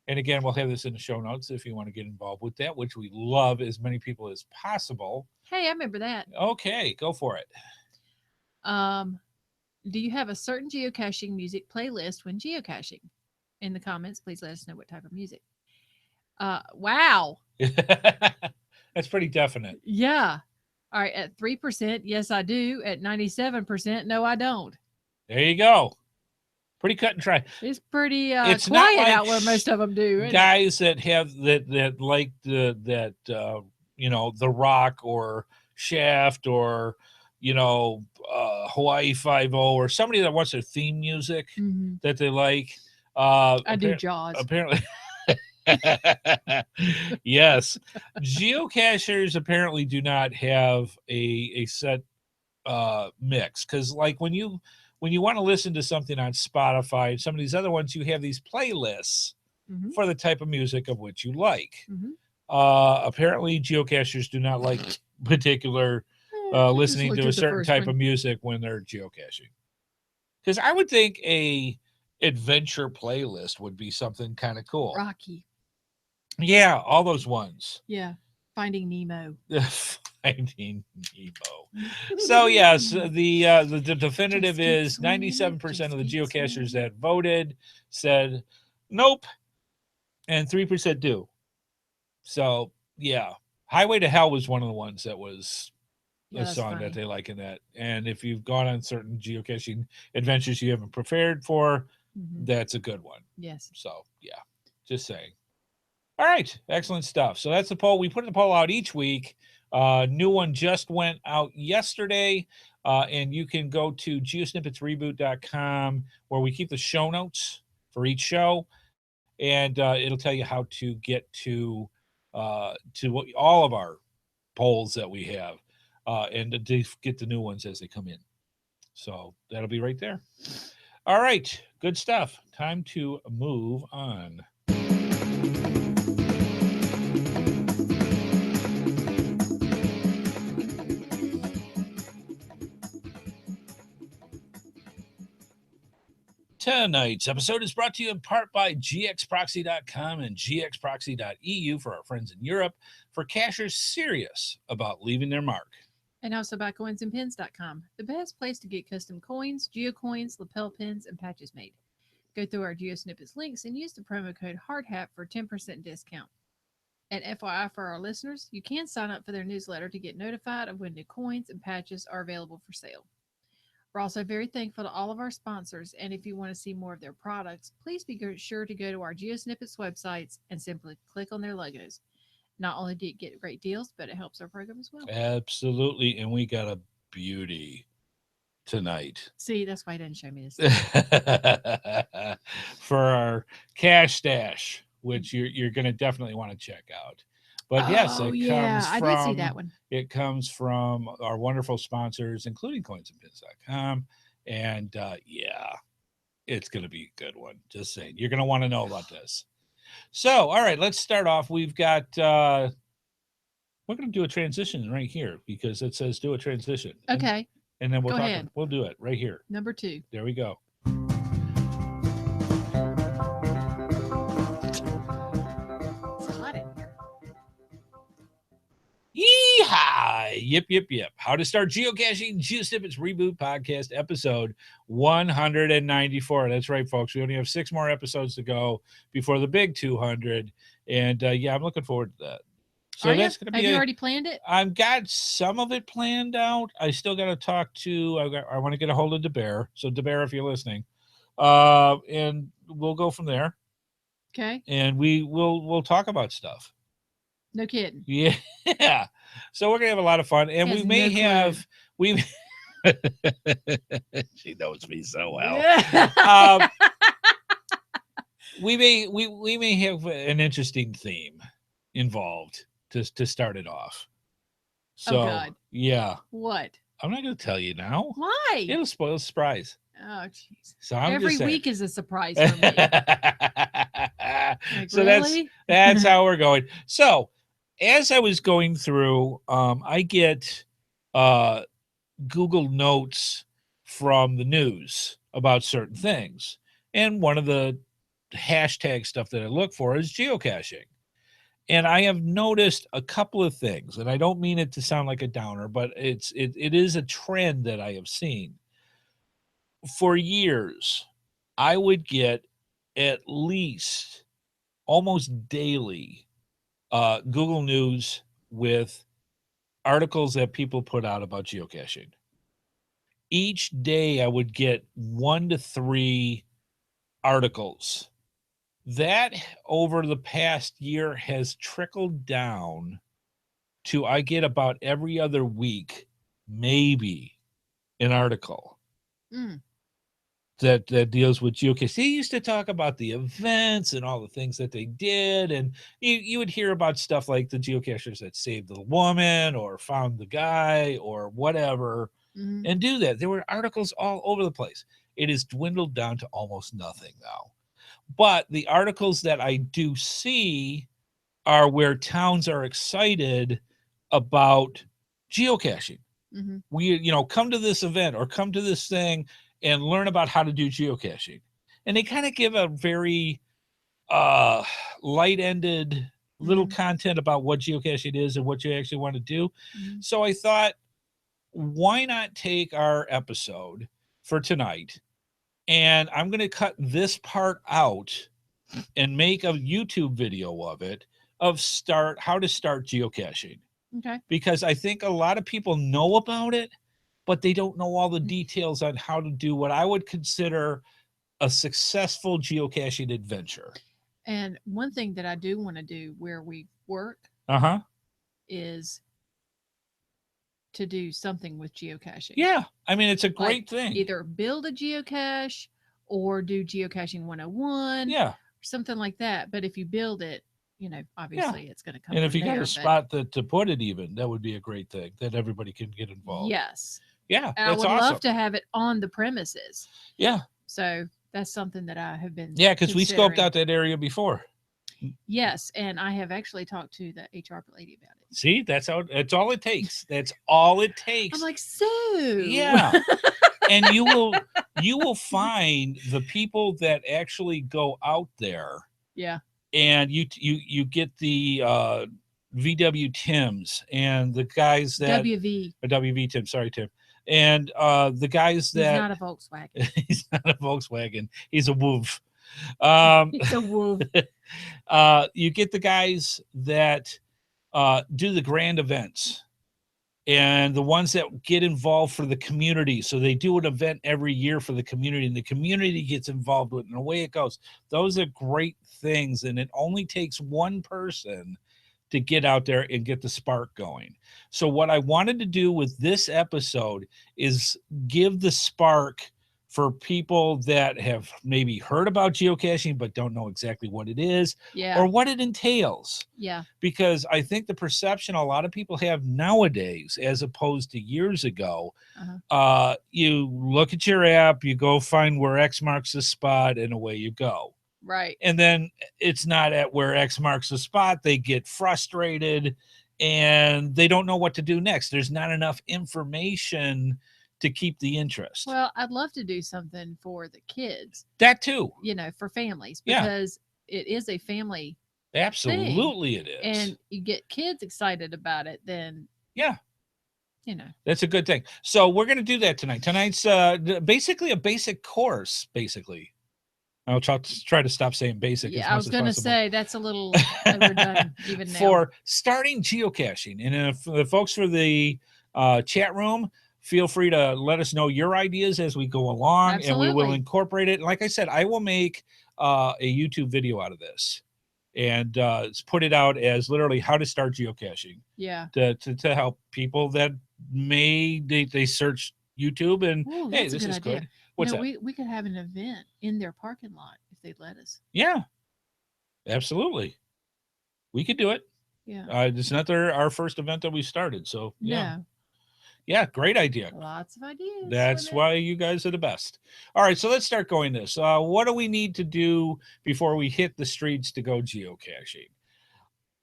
And again, we'll have this in the show notes if you want to get involved with that, which we love as many people as possible. Hey, I remember that. Okay, go for it. Do you have a certain geocaching music playlist when geocaching? In the comments, please let us know what type of music. Wow. That's pretty definite. Yeah. All right. At 3%, yes, I do. At 97%, no, I don't. There you go. Pretty cut and dry. It's pretty It's quiet not like out where most of them do. Guys that have that like the The Rock or Shaft or Hawaii 5-0 or somebody that wants their theme music that they like. I do Jaws. Apparently. Yes. Geocachers apparently do not have a set mix, because like when you want to listen to something on Spotify and some of these other ones, you have these playlists for the type of music of which you like. Apparently geocachers do not like particular listening to a certain type of music when they're geocaching, because I would think a adventure playlist would be something kind of cool. Rocky. Yeah, all those ones. Yeah. Finding Nemo. Finding Nemo. So yes, the definitive is 97% of the geocachers that voted said nope, and 3% do. So yeah, Highway to Hell was one of the ones that was a song that they like in that. And if you've gone on certain geocaching adventures you haven't prepared for, that's a good one. Yes. So yeah, just saying. All right, excellent stuff. So that's the poll. We put the poll out each week. New one just went out yesterday, and you can go to GeoSnippitsReboot.com where we keep the show notes for each show, and it'll tell you how to get to all of our polls that we have, and to get the new ones as they come in. So that'll be right there. All right, good stuff. Time to move on. Tonight's episode is brought to you in part by gxproxy.com and gxproxy.eu for our friends in Europe, for cachers serious about leaving their mark. And also by coinsandpins.com, the best place to get custom coins, geocoins, lapel pins, and patches made. Go through our GeoSnippets links and use the promo code HeadHardHat for a 10% discount. And FYI for our listeners, you can sign up for their newsletter to get notified of when new coins and patches are available for sale. We're also very thankful to all of our sponsors, and if you want to see more of their products, please be sure to go to our GeoSnippets websites and simply click on their logos. Not only do you get great deals, but it helps our program as well. Absolutely, and we got a beauty tonight. See, that's why he didn't show me this. For our cash stash, which you're going to definitely want to check out. But yes, I did see that one. It comes from our wonderful sponsors, including coinsandpins.com. And yeah, it's going to be a good one. Just saying. You're going to want to know about this. So, all right, let's start off. We've got, we're going to do a transition right here because it says do a transition. Okay. And then we'll do it right here. Number 2. There we go. Yeehaw! Yep. How to start geocaching, GeoSnippits Reboot Podcast, episode 194. That's right, folks. We only have 6 more episodes to go before the big 200. And yeah, I'm looking forward to that. So that's going to be. Have you already planned it? I've got some of it planned out. I still got to talk to. I want to get a hold of DeBear. So DeBear, if you're listening, and we'll go from there. Okay. And we'll talk about stuff. No kidding. Yeah. So we're gonna have a lot of fun, and we may have we. She knows me so well. We may have an interesting theme involved to start it off. So God. Yeah. What? I'm not going to tell you now. Why? It'll spoil the surprise. Oh, jeez. So I'm every just week is a surprise for me. So really? that's how we're going. So as I was going through, I get Google Notes from the news about certain things. And one of the hashtag stuff that I look for is geocaching. And I have noticed a couple of things, and I don't mean it to sound like a downer, but it is a trend that I have seen. For years, I would get at least almost daily Google News with articles that people put out about geocaching. Each day I would get 1 to 3 articles. That over the past year has trickled down to I get about every other week, maybe an article that deals with geocaching. They used to talk about the events and all the things that they did, and you would hear about stuff like the geocachers that saved the woman or found the guy or whatever, and do that. There were articles all over the place. It has dwindled down to almost nothing now. But the articles that I do see are where towns are excited about geocaching. We, come to this event or come to this thing and learn about how to do geocaching. And they kind of give a very light-ended little content about what geocaching is and what you actually want to do. So I thought, why not take our episode for tonight, and I'm going to cut this part out and make a YouTube video of it, of how to start geocaching. Okay. Because I think a lot of people know about it, but they don't know all the details on how to do what I would consider a successful geocaching adventure. And one thing that I do want to do where we work is to do something with geocaching. Yeah. I mean, it's a great thing. Either build a geocache or do geocaching 101. Yeah. Or something like that. But if you build it, obviously it's going to come. And if you got a spot to put it, even that would be a great thing that everybody can get involved. Yes. Yeah. And I would love to have it on the premises. Yeah. So that's something that I have been. Yeah, because we scoped out that area before. Yes, and I have actually talked to the HR lady about it. See, that's all it takes. That's all it takes. I'm like, so yeah. And you will find the people that actually go out there. Yeah. And you get the VW Tims and the guys that WV Tim, sorry Tim. And the guys that he's not a Volkswagen. He's not a Volkswagen. He's a wolf. He's a wolf. You get the guys that do the grand events and the ones that get involved for the community. So they do an event every year for the community, and the community gets involved with it, and away it goes. Those are great things, and it only takes one person to get out there and get the spark going. So what I wanted to do with this episode is give the spark for people that have maybe heard about geocaching but don't know exactly what it is or what it entails. Yeah. Because I think the perception a lot of people have nowadays, as opposed to years ago, you look at your app, you go find where X marks the spot, and away you go. Right. And then it's not at where X marks the spot. They get frustrated and they don't know what to do next. There's not enough information to keep the interest. Well, I'd love to do something for the kids. That too. For families, because it is a family Absolutely thing. It is. And you get kids excited about it, then You know. That's a good thing. So we're going to do that tonight. Tonight's basically a basic course, basically. I'll try to stop saying basic as Yeah, I much was as going to possible. say that's a little overdone even now. For starting geocaching. And if the folks for the chat room, feel free to let us know your ideas as we go along, and we will Absolutely. incorporate it. Like I said, I will make a YouTube video out of this and put it out as literally how to start geocaching Yeah. to help people that they search YouTube and Oh, hey, that's a this good is idea. good. What's that? We could have an event in their parking lot if they'd let us. Yeah, absolutely. We could do it. Yeah. It's not our first event that we started, so yeah. No. Yeah, great idea. Lots of ideas. That's why you guys are the best. All right, so let's start going this. What do we need to do before we hit the streets to go geocaching?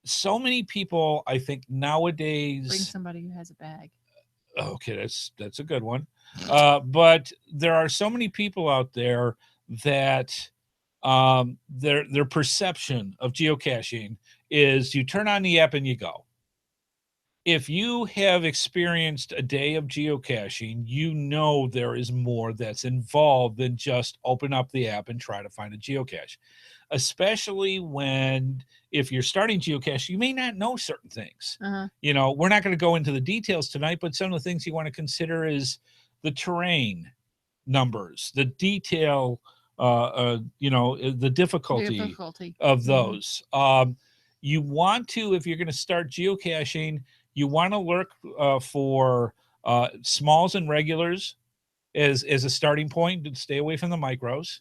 So many people, I think nowadays. Bring somebody who has a bag. Okay, that's a good one. But there are so many people out there that their perception of geocaching is you turn on the app and you go. If you have experienced a day of geocaching, you know there is more that's involved than just open up the app and try to find a geocache. Especially when, if you're starting geocache, you may not know certain things. Uh-huh. You know, we're not going to go into the details tonight, but some of the things you want to consider is the terrain numbers, the detail, the difficulty of those. You want to, if you're going to start geocaching, you want to look for smalls and regulars as a starting point to stay away from the micros.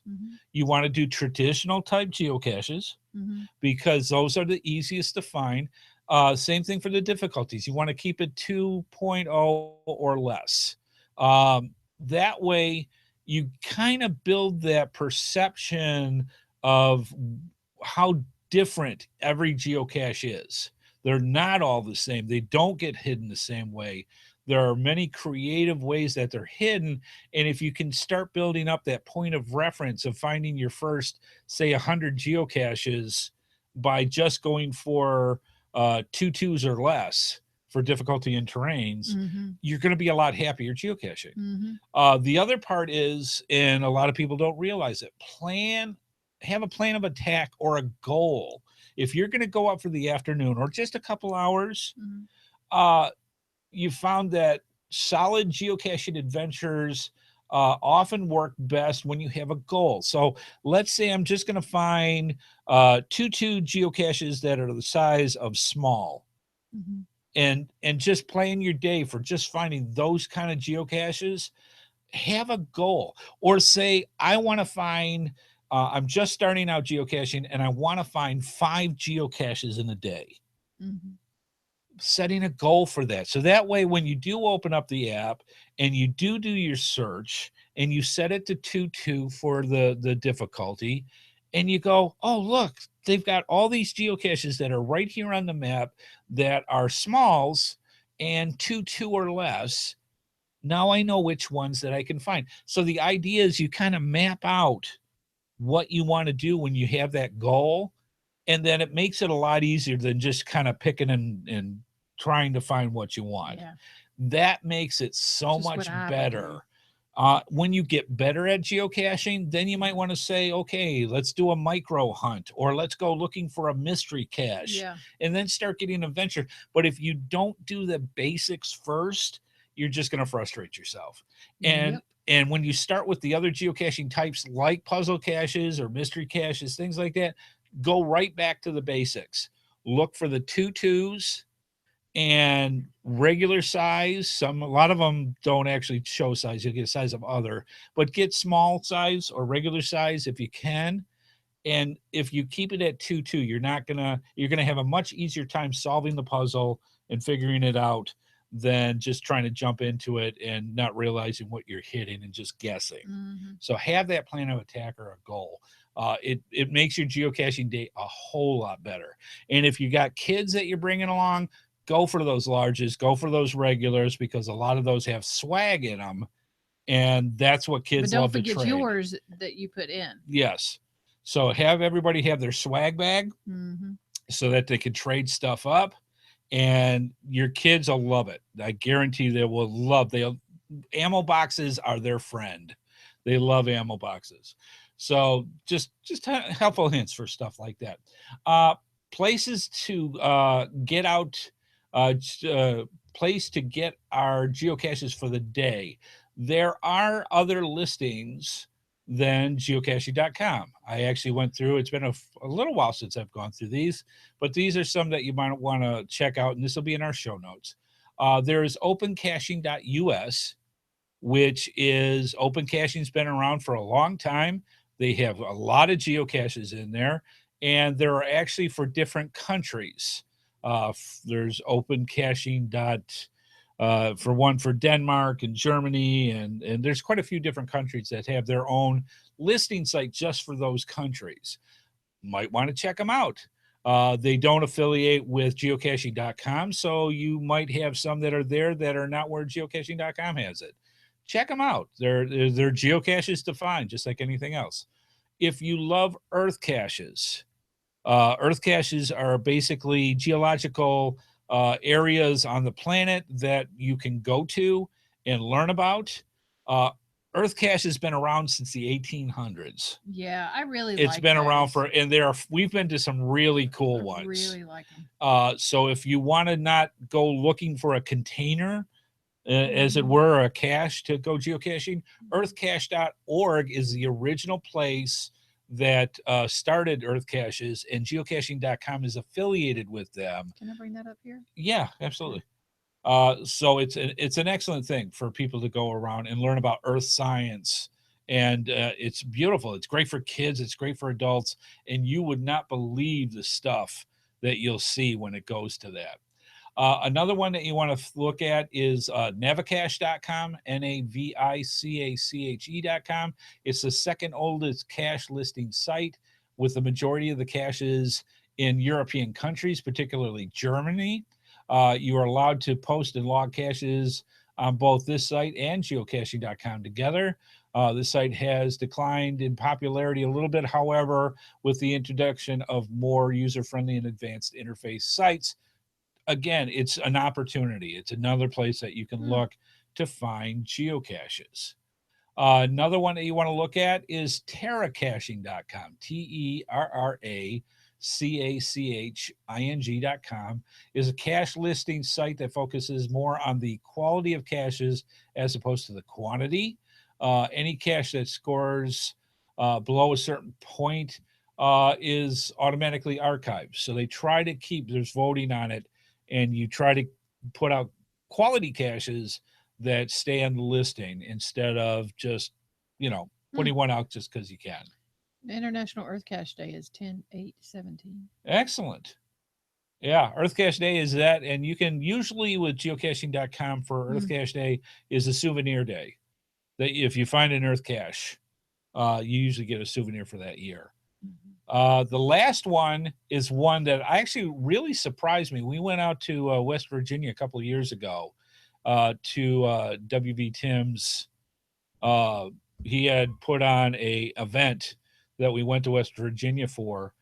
You want to do traditional type geocaches because those are the easiest to find. Same thing for the difficulties. You want to keep it 2.0 or less. That way you kind of build that perception of how different every geocache is. They're not all the same. They don't get hidden the same way. There are many creative ways that they're hidden. And if you can start building up that point of reference of finding your first, say, 100 geocaches by just going for 2 or less for difficulty in terrains, you're going to be a lot happier geocaching. The other part is, and a lot of people don't realize it, have a plan of attack or a goal. If you're going to go up for the afternoon or just a couple hours, you found that solid geocaching adventures often work best when you have a goal. So let's say I'm just going to find 2 geocaches that are the size of small. And just plan your day for just finding those kind of geocaches. Have a goal, or say, I want to find, I'm just starting out geocaching and I want to find 5 geocaches in a day. Setting a goal for that. So that way, when you do open up the app and you do your search and you set it to 2 for the difficulty, and you go, oh, look, they've got all these geocaches that are right here on the map that are smalls and 2 or less. Now I know which ones that I can find. So the idea is you kind of map out what you want to do when you have that goal, and then it makes it a lot easier than just kind of picking and trying to find what you want. That makes it so much better. When you get better at geocaching, then you might want to say, okay, let's do a micro hunt, or let's go looking for a mystery cache, and then start getting an adventure. But if you don't do the basics first, you're just going to frustrate yourself. And when you start with the other geocaching types like puzzle caches or mystery caches, things like that, go right back to the basics. Look for the 2s and regular size. A lot of them don't actually show size. You'll get a size of other, but get small size or regular size if you can. And if you keep it at 2, you're going to have a much easier time solving the puzzle and figuring it out than just trying to jump into it and not realizing what you're hitting and just guessing. So have that plan of attack or a goal. It makes your geocaching day a whole lot better. And if you got kids that you're bringing along, go for those larges, go for those regulars, because a lot of those have swag in them, and that's what kids love to trade. But don't forget yours that you put in. Yes. So have everybody have their swag bag so that they can trade stuff up. and your kids will love it. I guarantee they will love. They ammo boxes are their friend. They love ammo boxes. So just helpful hints for stuff like that. Uh, Places to get out, place to get our geocaches for the day. There are other listings than geocaching.com. I actually went through. It's been a little while since I've gone through these, but these are some that you might want to check out, and this will be in our show notes. There is opencaching.us, which is open caching's been around for a long time. They have a lot of geocaches in there, and there are actually for different countries. There's open caching dot for one for Denmark and Germany, and there's quite a few different countries that have their own listing site just for those countries. Might want to check them out. They don't affiliate with geocaching.com, so you might have some that are there that are not where geocaching.com has it. Check them out. They're geocaches to find, just like anything else. If you love earth caches are basically geological areas on the planet that you can go to and learn about. Uh, Earth cache has been around since the 1800s. Yeah, I really It's like been around those. for, and we've been to some really cool ones. Really like them. So if you want to not go looking for a container, as it were, a cache to go geocaching, earthcache.org is the original place that started Earth Caches, and geocaching.com is affiliated with them. Can I bring that up here? Yeah, absolutely. So it's an excellent thing for people to go around and learn about earth science, and it's beautiful. It's great for kids. It's great for adults, and you would not believe the stuff that you'll see when it goes to that. Another one that you want to look at is navicache.com, navicache.com. It's the second oldest cache listing site, with the majority of the caches in European countries, particularly Germany. You are allowed to post and log caches on both this site and geocaching.com together. The site has declined in popularity a little bit, however, with the introduction of more user-friendly and advanced interface sites. Again, it's an opportunity. It's another place that you can look to find geocaches. Another one that you want to look at is terracaching.com, terracaching.com, is a cache listing site that focuses more on the quality of caches as opposed to the quantity. Any cache that scores below a certain point is automatically archived. So they try to keep, there's voting on it, and you try to put out quality caches that stay on the listing instead of just, putting one out just because you can. International Earth Cache Day is 10/8/17. Excellent. Yeah, Earth Cache Day is that, and you can usually with geocaching.com for Earth Cache Day is a souvenir day. That if you find an Earth cache, you usually get a souvenir for that year. The last one is one that actually really surprised me. We went out to West Virginia a couple of years ago to WV Tim's. He had put on a event that we went to West Virginia for.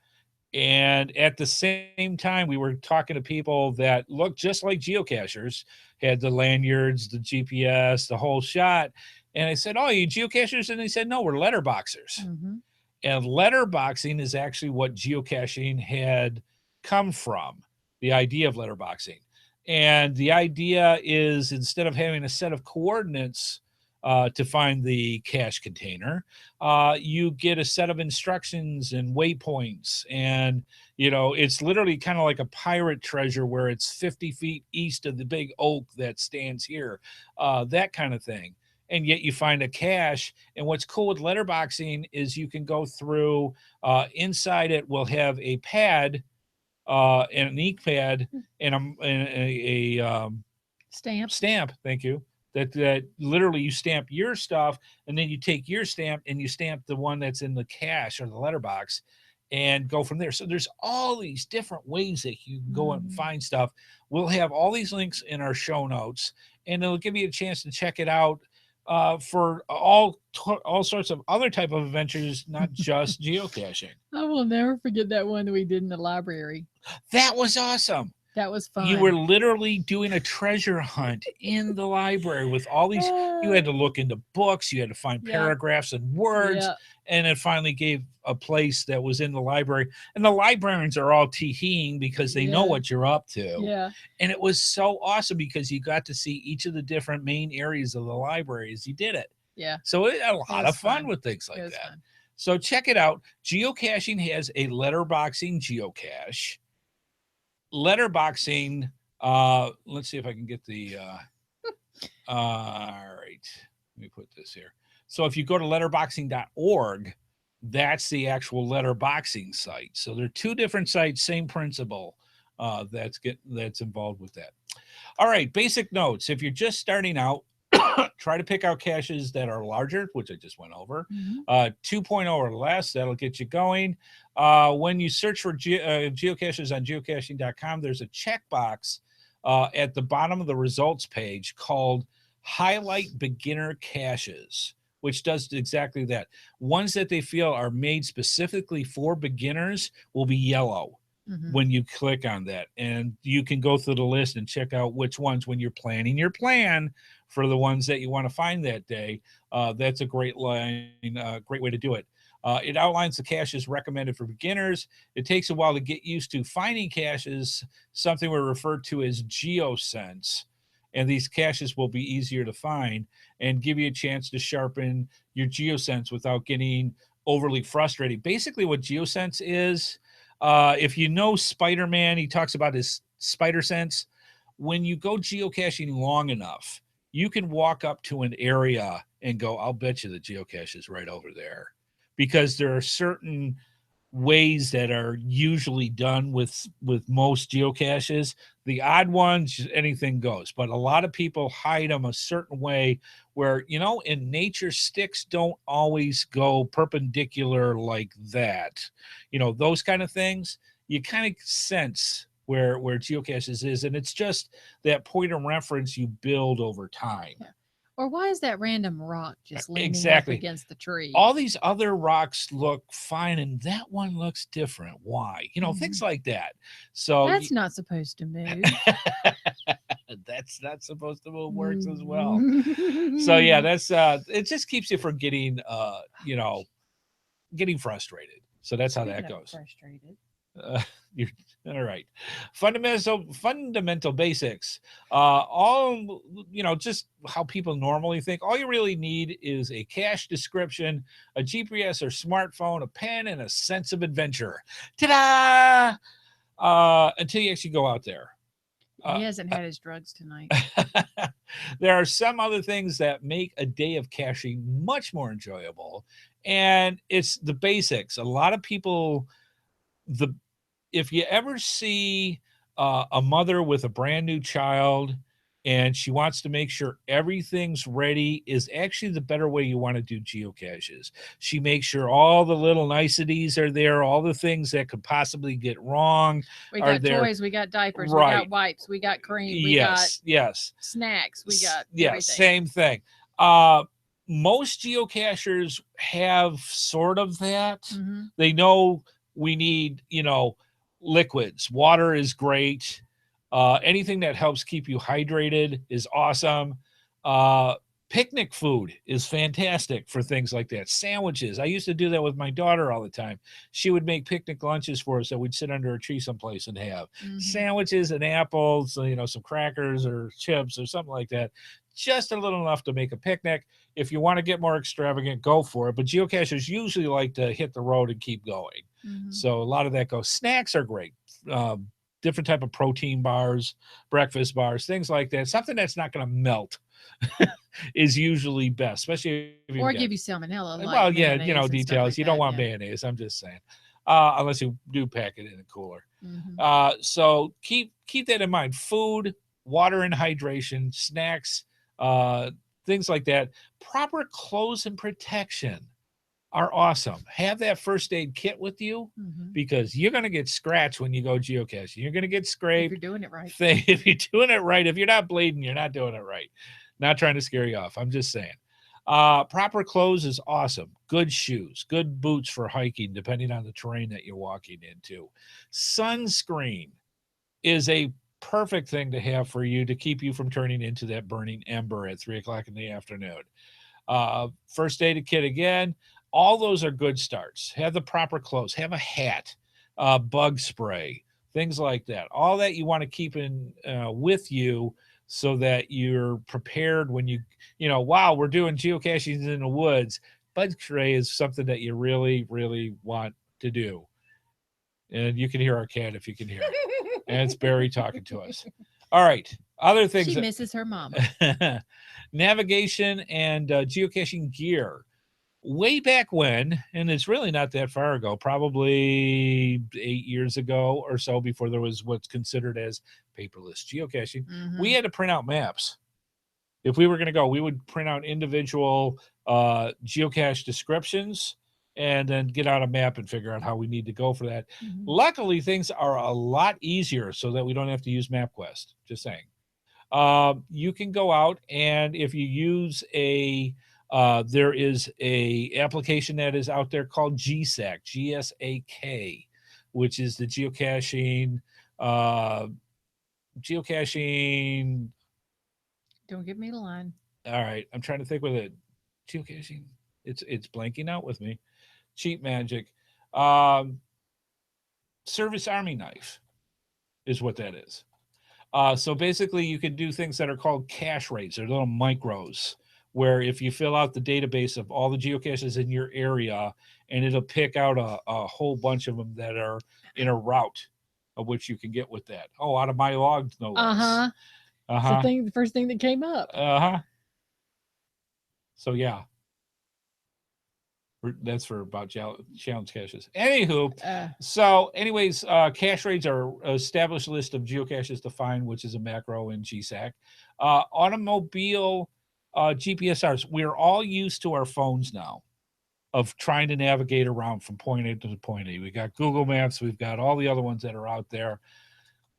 And at the same time, we were talking to people that looked just like geocachers, had the lanyards, the GPS, the whole shot. And I said, "Oh, you geocachers?" And they said, "No, we're letterboxers." And letterboxing is actually what geocaching had come from, the idea of letterboxing. And the idea is, instead of having a set of coordinates to find the cache container, you get a set of instructions and waypoints. And, it's literally kind of like a pirate treasure where it's 50 feet east of the big oak that stands here, that kind of thing. And yet you find a cache. And what's cool with letterboxing is you can go through, inside it will have a pad, and an ink pad, and a stamp. Thank you. That literally you stamp your stuff, and then you take your stamp and you stamp the one that's in the cache or the letterbox, and go from there. So there's all these different ways that you can go and find stuff. We'll have all these links in our show notes, and it'll give you a chance to check it out for all sorts of other type of adventures, not just geocaching. I will never forget that one that we did in the library. That was awesome. That was fun. You were literally doing a treasure hunt in the library with all these. You had to look into books, you had to find Yeah. paragraphs and words, Yeah. and it finally gave a place that was in the library. And the librarians are all teeing because they know Yeah. what you're up to. Yeah. And it was so awesome because you got to see each of the different main areas of the library as you did it. Yeah. So it had a lot was of fun fun. with things It like was that. fun. So check it out. Geocaching has a letterboxing geocache. Letterboxing, let's see if I can get the all right. Let me put this here. So if you go to letterboxing.org, that's the actual letterboxing site. So they're two different sites, same principle. That's involved with that. All right, basic notes. If you're just starting out, try to pick out caches that are larger, which I just went over. 2.0 or less, that'll get you going. When you search for geocaches on geocaching.com, there's a checkbox at the bottom of the results page called Highlight Beginner Caches, which does exactly that. Ones that they feel are made specifically for beginners will be yellow when you click on that. And you can go through the list and check out which ones, when you're planning your plan for the ones that you want to find that day. That's a great great way to do it. It outlines the caches recommended for beginners. It takes a while to get used to finding caches, something we refer to as geosense. And these caches will be easier to find and give you a chance to sharpen your geosense without getting overly frustrated. Basically, what geosense is, if you know Spider-Man, he talks about his spider sense. When you go geocaching long enough, you can walk up to an area and go, I'll bet you the geocache is right over there. Because there are certain ways that are usually done with most geocaches. The odd ones, anything goes, but a lot of people hide them a certain way where, in nature, sticks don't always go perpendicular like that. Those kind of things, you kind of sense where geocaches is, and it's just that point of reference you build over time. Yeah. Or why is that random rock just leaning up against the tree? All these other rocks look fine, and that one looks different. Why? Things like that. So that's not supposed to move. That's not supposed to move. Works as well. So yeah, that's it. Just keeps you from getting getting frustrated. So that's how that goes. Frustrated. You're all right. Fundamental basics. All just how people normally think. All you really need is a cache description, a GPS or smartphone, a pen, and a sense of adventure. Ta-da! Until you actually go out there. He hasn't had his drugs tonight. There are some other things that make a day of caching much more enjoyable, and it's the basics. A lot of people, if you ever see a mother with a brand new child and she wants to make sure everything's ready, is actually the better way you want to do geocaches. She makes sure all the little niceties are there, all the things that could possibly get wrong we are got there. Toys, we got diapers, Right. we got wipes, we got cream, we got snacks, we got everything. Same thing. Most geocachers have sort of that. They know we need, liquids. Water is great. Anything that helps keep you hydrated is awesome. Picnic food is fantastic for things like that. Sandwiches. I used to do that with my daughter all the time. She would make picnic lunches for us that we'd sit under a tree someplace and have sandwiches and apples, some crackers or chips or something like that. Just a little enough to make a picnic. If you want to get more extravagant, go for it. But geocachers usually like to hit the road and keep going. So a lot of that goes. Snacks are great. Different type of protein bars, breakfast bars, things like that. Something that's not going to melt is usually best, especially if you give you salmonella. Well, yeah, details. Like you don't want mayonnaise. I'm just saying, unless you do pack it in a cooler. So keep that in mind. Food, water and hydration, snacks, things like that. Proper clothes and protection are awesome. Have that first aid kit with you because you're going to get scratched when you go geocaching. You're going to get scraped. If you're doing it right. If you're doing it right. If you're not bleeding, you're not doing it right. Not trying to scare you off. I'm just saying. Proper clothes is awesome. Good shoes, good boots for hiking, depending on the terrain that you're walking into. Sunscreen is a perfect thing to have for you to keep you from turning into that burning ember at 3 o'clock in the afternoon. First aid kit again. All those are good starts. Have the proper clothes. Have a hat, bug spray, things like that. All that you want to keep in with you so that you're prepared when wow, we're doing geocaching in the woods. Bug spray is something that you really, really want to do. And you can hear our cat if you can hear it. And it's Barry talking to us. All right. Other things. She misses her mom. Navigation and geocaching gear. Way back when, and it's really not that far ago, probably 8 years ago or so, before there was what's considered as paperless geocaching, we had to print out maps. If we were going to go, we would print out individual geocache descriptions and then get out a map and figure out how we need to go for that. Luckily, things are a lot easier so that we don't have to use MapQuest. Just saying. You can go out, and if you use there is a application that is out there called GSAK, GSAK, which is the geocaching. Don't give me the line. All right, I'm trying to think with it. Geocaching. It's blanking out with me. Cheap magic. Service Army knife is what that is. So basically, you can do things that are called cache rates, or little micros, where if you fill out the database of all the geocaches in your area, and it'll pick out a whole bunch of them that are in a route of which you can get with that. Oh, out of my logs, no less. The first thing that came up. So yeah. That's for about challenge caches. Anywho, so anyways, cache rates are established list of geocaches to find, which is a macro in GSAK. Automobile GPSRs. We're all used to our phones now of trying to navigate around from point A to point A. We got Google Maps. We've got all the other ones that are out there.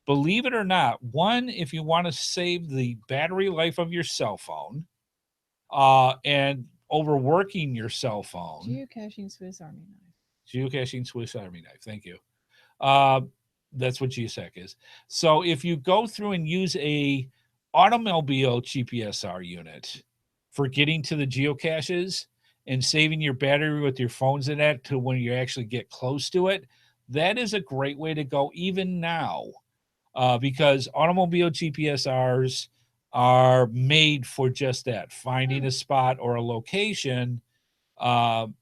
Believe it or not, one, if you want to save the battery life of your cell phone, and overworking your cell phone. Geocaching Swiss Army knife. Geocaching Swiss Army knife. Thank you. That's what GSAK is. So if you go through and use a automobile GPSR unit for getting to the geocaches and saving your battery with your phones in that to when you actually get close to it, that is a great way to go even now, because automobile GPSRs are made for just that, finding a spot or a location and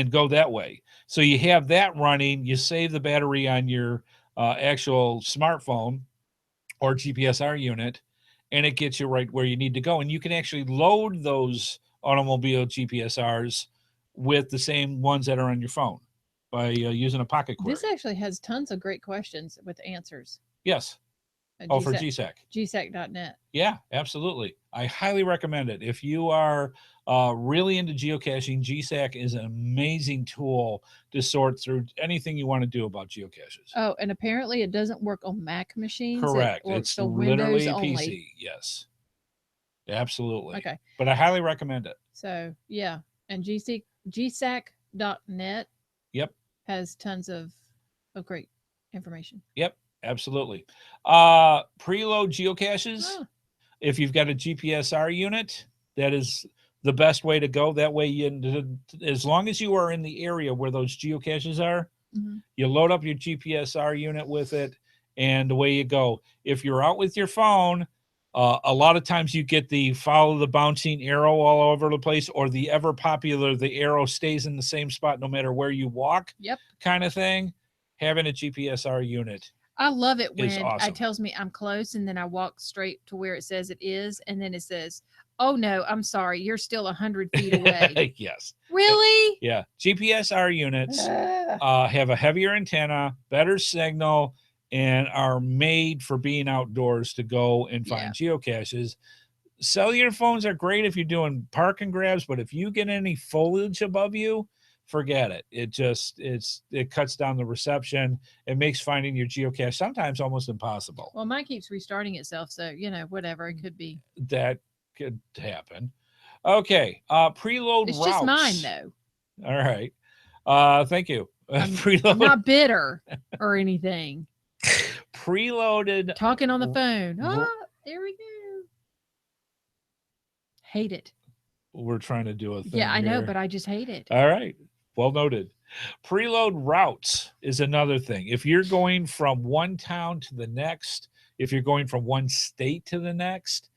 go that way. So you have that running, you save the battery on your actual smartphone or GPSR unit, and it gets you right where you need to go. And you can actually load those automobile GPSRs with the same ones that are on your phone by using a pocket query. This actually has tons of great questions with answers. Yes. For GSAK. GSAK.net. Yeah, absolutely. I highly recommend it. If you are really into geocaching, GSAK is an amazing tool to sort through anything you want to do about geocaches. Oh, and apparently it doesn't work on Mac machines. Correct. It's literally a PC. Yes. Absolutely. Okay. But I highly recommend it. So, yeah. And GSAK.net has tons of great information. Yep. Absolutely. Preload geocaches. If you've got a GPSR unit, that is the best way to go. That way, as long as you are in the area where those geocaches are, you load up your GPSR unit with it, and away you go. If you're out with your phone, a lot of times you get the follow the bouncing arrow all over the place, or the ever popular, the arrow stays in the same spot no matter where you walk kind of thing. Having a GPSR unit. I love it when it tells me I'm close, and then I walk straight to where it says it is, and then it says, "Oh no, I'm sorry, you're still 100 feet away." Yes. Really? Yeah. GPSR units have a heavier antenna, better signal, and are made for being outdoors to go and find geocaches. Cellular phones are great if you're doing park and grabs, but if you get any foliage above you, forget it. It cuts down the reception. It makes finding your geocache sometimes almost impossible. Well, mine keeps restarting itself, so whatever, it could be. That could happen. Okay. Preload it's routes. Just mine though. All right. Thank you. I'm not bitter or anything. preloaded. Talking on the phone. r- There we go. Hate it. We're trying to do a thing Yeah, I know, here. but I just hate it. All right. Well noted. Preload routes is another thing. If you're going from one town to the next, if you're going from one state to the next,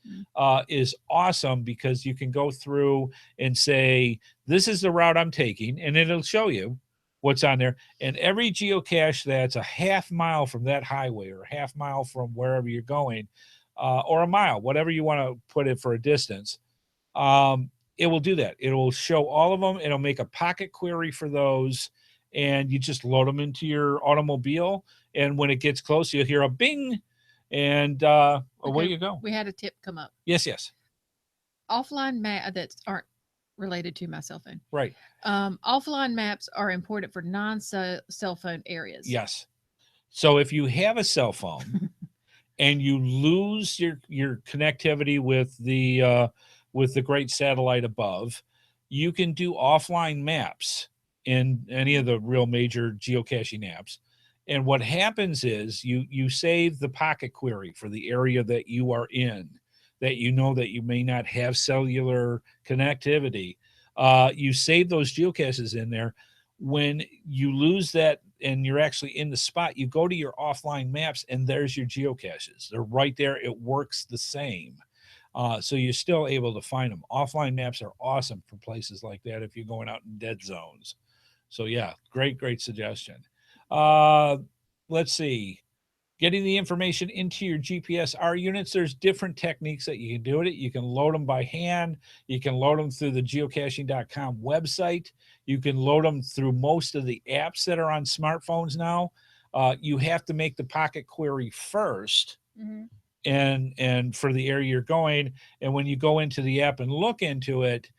is awesome because you can go through and say, this is the route I'm taking, and it'll show you what's on there. And every geocache that's a half mile from that highway or a half mile from wherever you're going, or a mile, whatever you want to put it for a distance, it will do that. It will show all of them. It'll make a pocket query for those, and you just load them into your automobile. And when it gets close, you'll hear a bing, and away you go. We had a tip come up. Yes. Offline map that aren't related to my cell phone. Right. Offline maps are important for non-cell phone areas. Yes. So if you have a cell phone and you lose your connectivity with the great satellite above, you can do offline maps in any of the real major geocaching apps. And what happens is you save the pocket query for the area that you are in, that you know that you may not have cellular connectivity. You save those geocaches in there. When you lose that and you're actually in the spot, you go to your offline maps and there's your geocaches. They're right there. It works the same. So you're still able to find them. Offline maps are awesome for places like that if you're going out in dead zones. So yeah, great suggestion. Let's see. Getting the information into your GPSR units, there's different techniques that you can do it. You can load them by hand. You can load them through the geocaching.com website. You can load them through most of the apps that are on smartphones now. You have to make the pocket query first. Mm-hmm. And for the area you're going, and when you go into the app and look into it,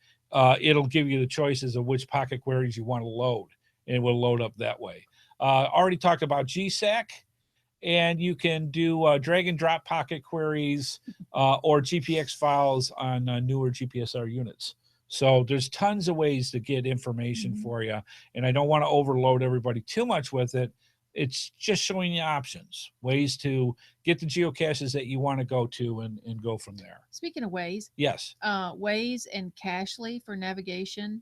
it'll give you the choices of which pocket queries you want to load, and it will load up that way. Already talked about GSAC, and you can do drag and drop pocket queries or GPX files on newer GPSR units. So there's tons of ways to get information for you, and I don't want to overload everybody too much with it. It's just showing you options, ways to get the geocaches that you want to go to and go from there. Speaking of Waze. Yes. Waze and Cachly for navigation.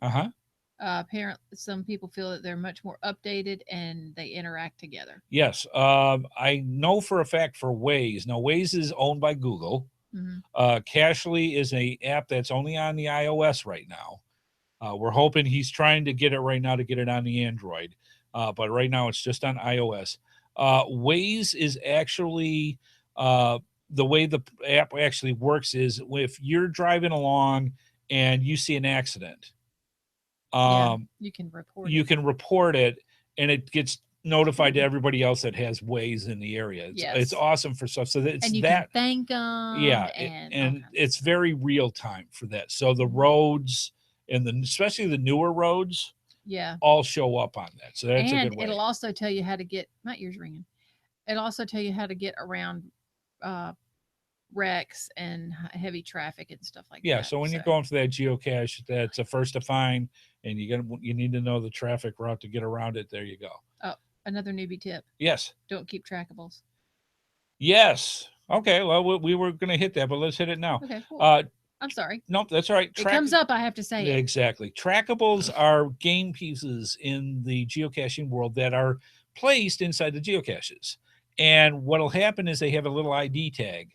Apparently, some people feel that they're much more updated and they interact together. Yes. I know for a fact for Waze. Now, Waze is owned by Google. Cachly is an app that's only on the iOS right now. We're hoping he's trying to get it right now to get it on the Android. But right now it's just on iOS. Waze is actually the way the app actually works is if you're driving along and you see an accident, you can report it, and it gets notified to everybody else that has Waze in the area. It's awesome for stuff. So it's and you can thank them. Yeah, and it's very real time for that. So the roads and especially the newer roads. Yeah, all show up on that. So that's a good way. It'll also tell you how to get. My ears ringing. It'll also tell you how to get around wrecks and heavy traffic and stuff like that. Yeah. So when you're going for that geocache, that's a first to find, and you need to know the traffic route to get around it. There you go. Oh, another newbie tip. Yes. Don't keep trackables. Yes. Okay. Well, we were going to hit that, but let's hit it now. Okay. Cool. I'm sorry. Nope, that's all right. It comes up, I have to say it. Exactly. Trackables are game pieces in the geocaching world that are placed inside the geocaches. And what'll happen is they have a little ID tag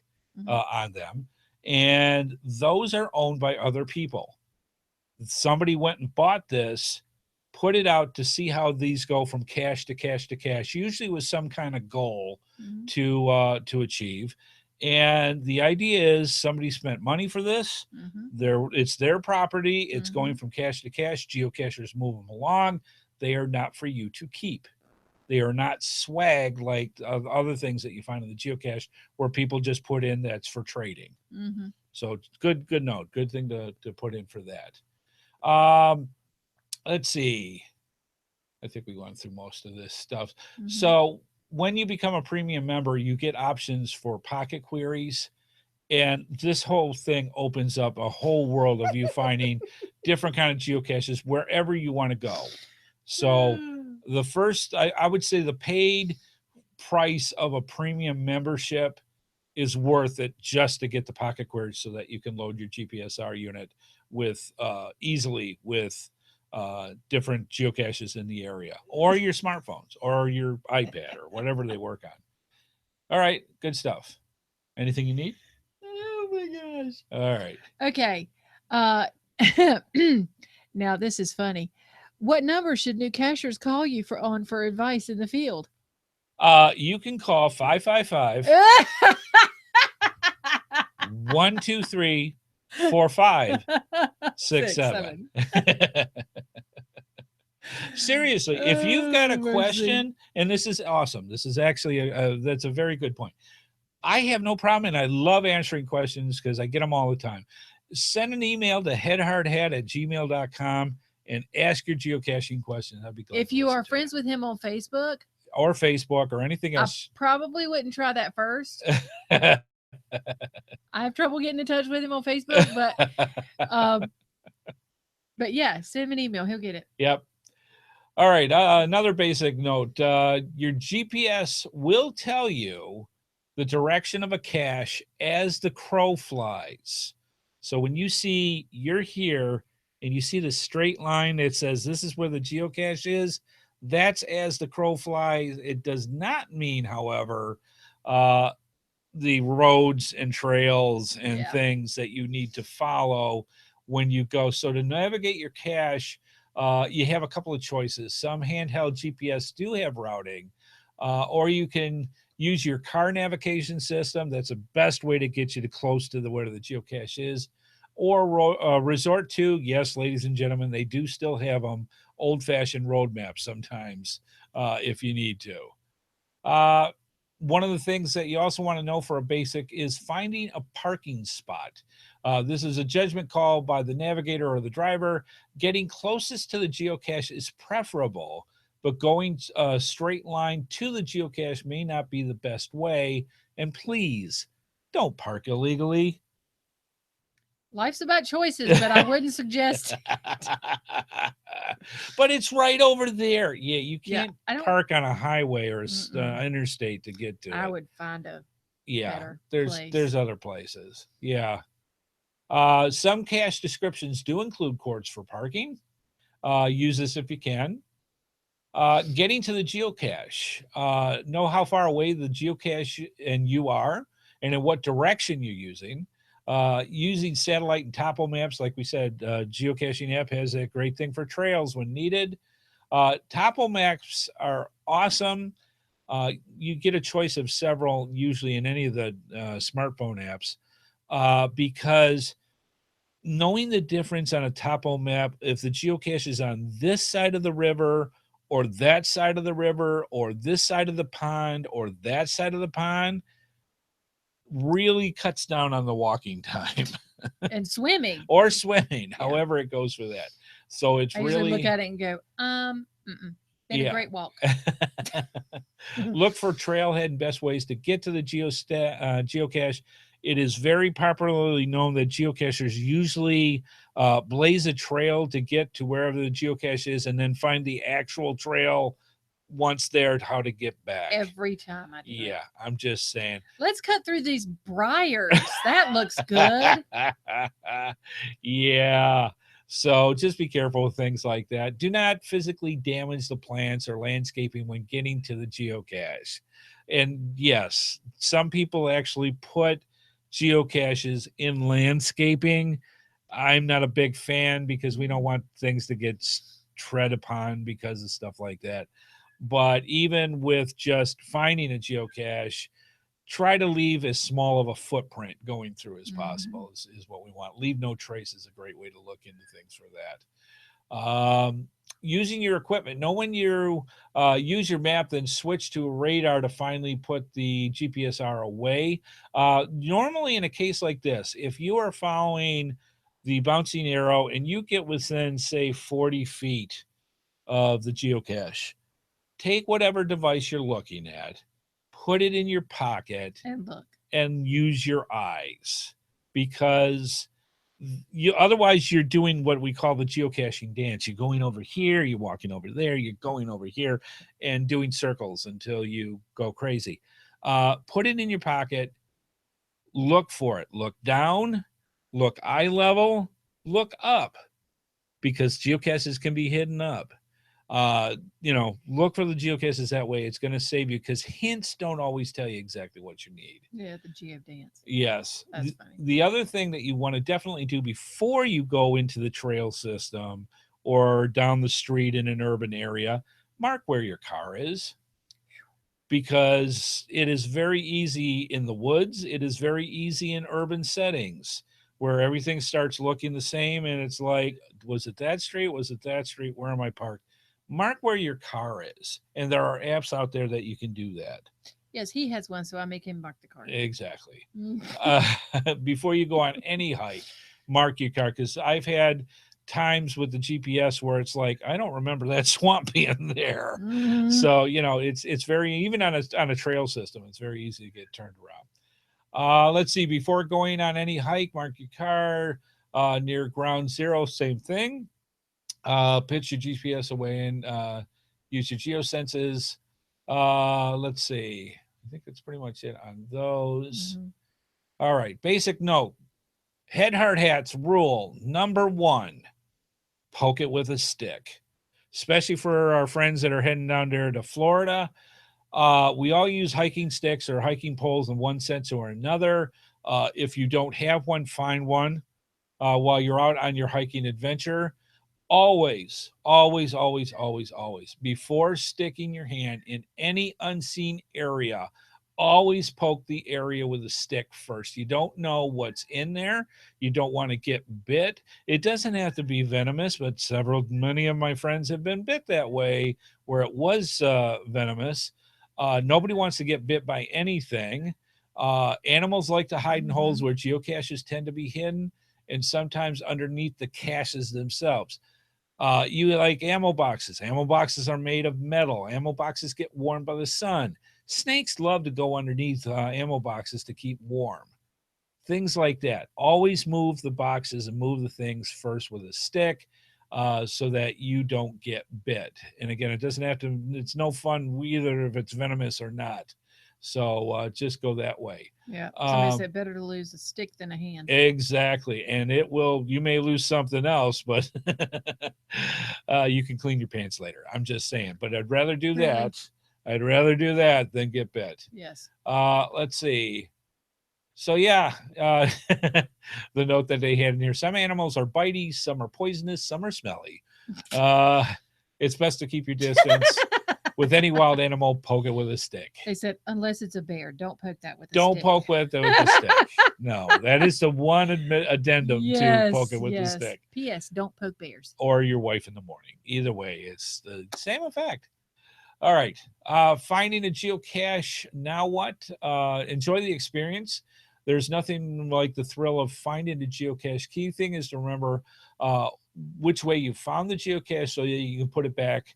on them, and those are owned by other people. Somebody went and bought this, put it out to see how these go from cache to cache to cache, usually with some kind of goal to achieve. And the idea is somebody spent money for this. It's their property. It's going from cache to cache. Geocachers move them along. They are not for you to keep. They are not swag like other things that you find in the geocache where people just put in that's for trading. So good note. Good thing to put in for that. Let's see. I think we went through most of this stuff. So when you become a premium member, you get options for pocket queries. And this whole thing opens up a whole world of you finding different kind of geocaches wherever you want to go. So the first, I would say the paid price of a premium membership is worth it just to get the pocket query so that you can load your GPSR unit with easily with different geocaches in the area, or your smartphones or your iPad or whatever they work on. All right, good stuff. Anything you need? Oh my gosh. All right. Okay. Now this is funny. What number should new cachers call you for advice in the field? You can call 555 123 4567. Seriously, if you've got a question, and this is awesome, this is actually that's a very good point. I have no problem, and I love answering questions because I get them all the time. Send an email to headhardhat@gmail.com and ask your geocaching questions. I'd be glad. If you are friends with him on Facebook or anything else, I probably wouldn't try that first. I have trouble getting in touch with him on Facebook, but yeah, send him an email. He'll get it. Yep. All right. Another basic note. Your GPS will tell you the direction of a cache as the crow flies. So when you're here and you see the straight line that says this is where the geocache is, that's as the crow flies. It does not mean, however, the roads and trails and things that you need to follow when you go. So to navigate your cache, you have a couple of choices. Some handheld GPS do have routing, or you can use your car navigation system. That's the best way to get you to close to where the geocache is. Or resort to, yes, ladies and gentlemen, they do still have them, old-fashioned road maps sometimes if you need to. One of the things that you also want to know for a basic is finding a parking spot. This is a judgment call by the navigator or the driver. Getting closest to the geocache is preferable, but going a straight line to the geocache may not be the best way. And please, don't park illegally. Life's about choices, but I wouldn't suggest it. But it's right over there. Yeah, you can't park on a highway or interstate to get to it. I would find a better place. There's other places. Yeah. Some cache descriptions do include codes for parking. Use this if you can. Getting to the geocache. Know how far away the geocache and you are, and in what direction you're using. Using satellite and topo maps, like we said, geocaching app has a great thing for trails when needed. Topo maps are awesome. You get a choice of several, usually in any of the smartphone apps, because knowing the difference on a topo map, if the geocache is on this side of the river or that side of the river or this side of the pond or that side of the pond, really cuts down on the walking time. And swimming. Or swimming, however it goes for that. So it's I usually look at it and go, been a great walk. Look for trailhead and best ways to get to the geocache. It is very popularly known that geocachers usually blaze a trail to get to wherever the geocache is and then find the actual trail once there, how to get back. Every time I do it. I'm just saying. Let's cut through these briars. That looks good. Yeah. So just be careful with things like that. Do not physically damage the plants or landscaping when getting to the geocache. And yes, some people actually put geocaches in landscaping. I'm not a big fan because we don't want things to get tread upon because of stuff like that. But even with just finding a geocache, try to leave as small of a footprint going through as possible is what we want. Leave no trace is a great way to look into things for that. Using your equipment. Know when you use your map, then switch to a radar to finally put the GPSR away. Normally in a case like this, if you are following the bouncing arrow and you get within, say, 40 feet of the geocache, take whatever device you're looking at, put it in your pocket, and look, and use your eyes, because Otherwise you're doing what we call the geocaching dance. You're going over here, you're walking over there, you're going over here, and doing circles until you go crazy. Put it in your pocket, look for it, look down, look eye level, look up, because geocaches can be hidden up. Look for the geocaches that way. It's going to save you, because hints don't always tell you exactly what you need. Yeah, the geo dance. Yes. That's funny. The other thing that you want to definitely do before you go into the trail system or down the street in an urban area, mark where your car is, because it is very easy in the woods. It is very easy in urban settings where everything starts looking the same. And it's like, was it that street? Was it that street? Where am I parked? Mark where your car is. And there are apps out there that you can do that. Yes, he has one, so I make him mark the car. Exactly. Before you go on any hike, mark your car, because I've had times with the GPS where it's like, I don't remember that swamp being there. Mhm. So, it's very, even on a trail system, it's very easy to get turned around. Let's see, before going on any hike, mark your car near ground zero, same thing. Pitch your GPS away and use your geosenses. Let's see. I think that's pretty much it on those. Mhm. All right. Basic note. HeadHardHat's rule number 1, poke it with a stick, especially for our friends that are heading down there to Florida. We all use hiking sticks or hiking poles in one sense or another. If you don't have one, find one while you're out on your hiking adventure. Always, always, always, always, always, before sticking your hand in any unseen area, always poke the area with a stick first. You don't know what's in there. You don't want to get bit. It doesn't have to be venomous, but many of my friends have been bit that way where it was venomous. Nobody wants to get bit by anything. Animals like to hide in holes where geocaches tend to be hidden, and sometimes underneath the caches themselves. You like ammo boxes. Ammo boxes are made of metal. Ammo boxes get warmed by the sun. Snakes love to go underneath ammo boxes to keep warm. Things like that. Always move the boxes and move the things first with a stick so that you don't get bit. And again, it doesn't have to, it's no fun either if it's venomous or not. So just go that way. Yeah. Somebody said better to lose a stick than a hand. Exactly. And you may lose something else, but you can clean your pants later. I'm just saying, but I'd rather do that. I'd rather do that than get bit. Yes. Let's see. So yeah, the note that they had in here, some animals are bitey, some are poisonous, some are smelly. It's best to keep your distance. With any wild animal, poke it with a stick. They said, unless it's a bear, don't poke that with a Don't stick. poke with it with a stick. No, that is the one addendum to poke it with the stick. P.S. Don't poke bears. Or your wife in the morning. Either way, it's the same effect. All right. Finding a geocache. Now what? Enjoy the experience. There's nothing like the thrill of finding a geocache. Key thing is to remember which way you found the geocache so that you can put it back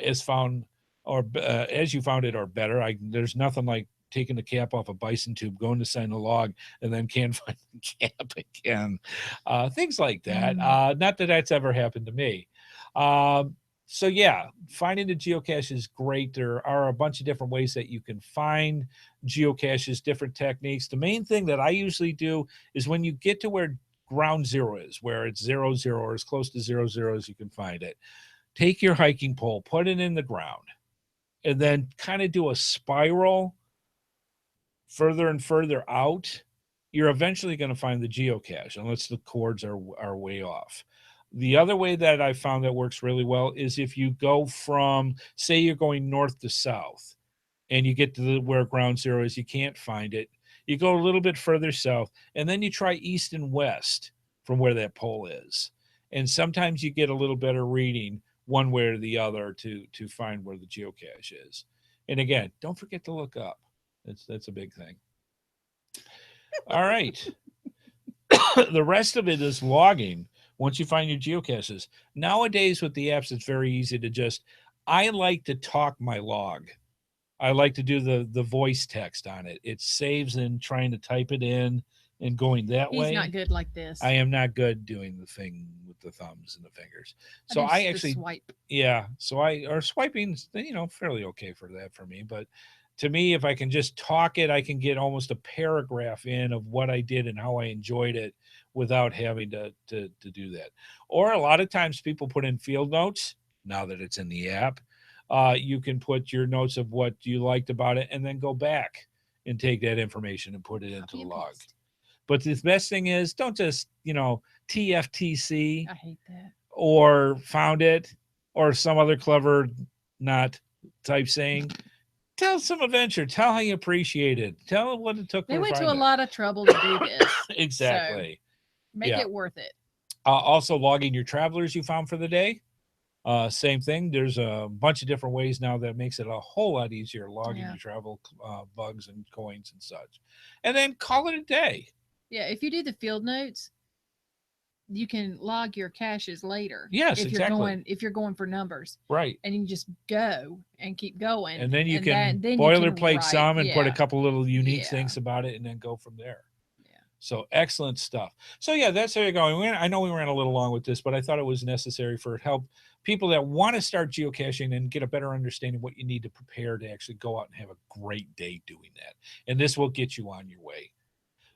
as found or as you found it or better. There's nothing like taking the cap off a bison tube, going to sign a log, and then can't find the cap again. Things like that. Not that that's ever happened to me. So yeah, finding the geocache is great. There are a bunch of different ways that you can find geocaches, different techniques. The main thing that I usually do is when you get to where ground zero is, where it's 0, 0, or as close to 0, 0 as you can find it, take your hiking pole, put it in the ground, and then kind of do a spiral further and further out. You're eventually going to find the geocache unless the cords are way off. The other way that I found that works really well is if you go from, say you're going north to south and you get to where ground zero is, you can't find it. You go a little bit further south and then you try east and west from where that pole is. And sometimes you get a little better reading one way or the other to find where the geocache is. And again, don't forget to look up. That's a big thing. All right. The rest of it is logging. Once you find your geocaches, nowadays with the apps, it's very easy to I like to talk my log. I like to do the voice text on it. It saves in trying to type it in and going that He's way. not good like this. I am not good doing the thing with the thumbs and the fingers. I So do I the actually, swipe. yeah. So or swiping's, fairly okay for that for me. But to me, if I can just talk it, I can get almost a paragraph in of what I did and how I enjoyed it without having to do that. Or a lot of times people put in field notes now that it's in the app. You can put your notes of what you liked about it and then go back and take that information and put it into Copy the and log. paste. But the best thing is don't just, TFTC I hate that. or found it or some other clever not type saying. Tell some adventure. Tell how you appreciate it. Tell what it took They for went to a finding it. lot of trouble to do this. So Exactly. make Yeah. it worth it. Also, logging your travelers you found for the day. Same thing. There's a bunch of different ways now that makes it a whole lot easier logging Yeah. your travel bugs and coins and such. And then call it a day. Yeah, if you do the field notes, you can log your caches later. Yes, exactly. If you're going for numbers. Right. And you can just go and keep going. And then you can then boilerplate write. some and put a Yeah. couple little unique Yeah. things about it and then go from there. Yeah. So excellent stuff. So yeah, that's how you're going. I know we ran a little long with this, but I thought it was necessary for help people that want to start geocaching and get a better understanding of what you need to prepare to actually go out and have a great day doing that. And this will get you on your way.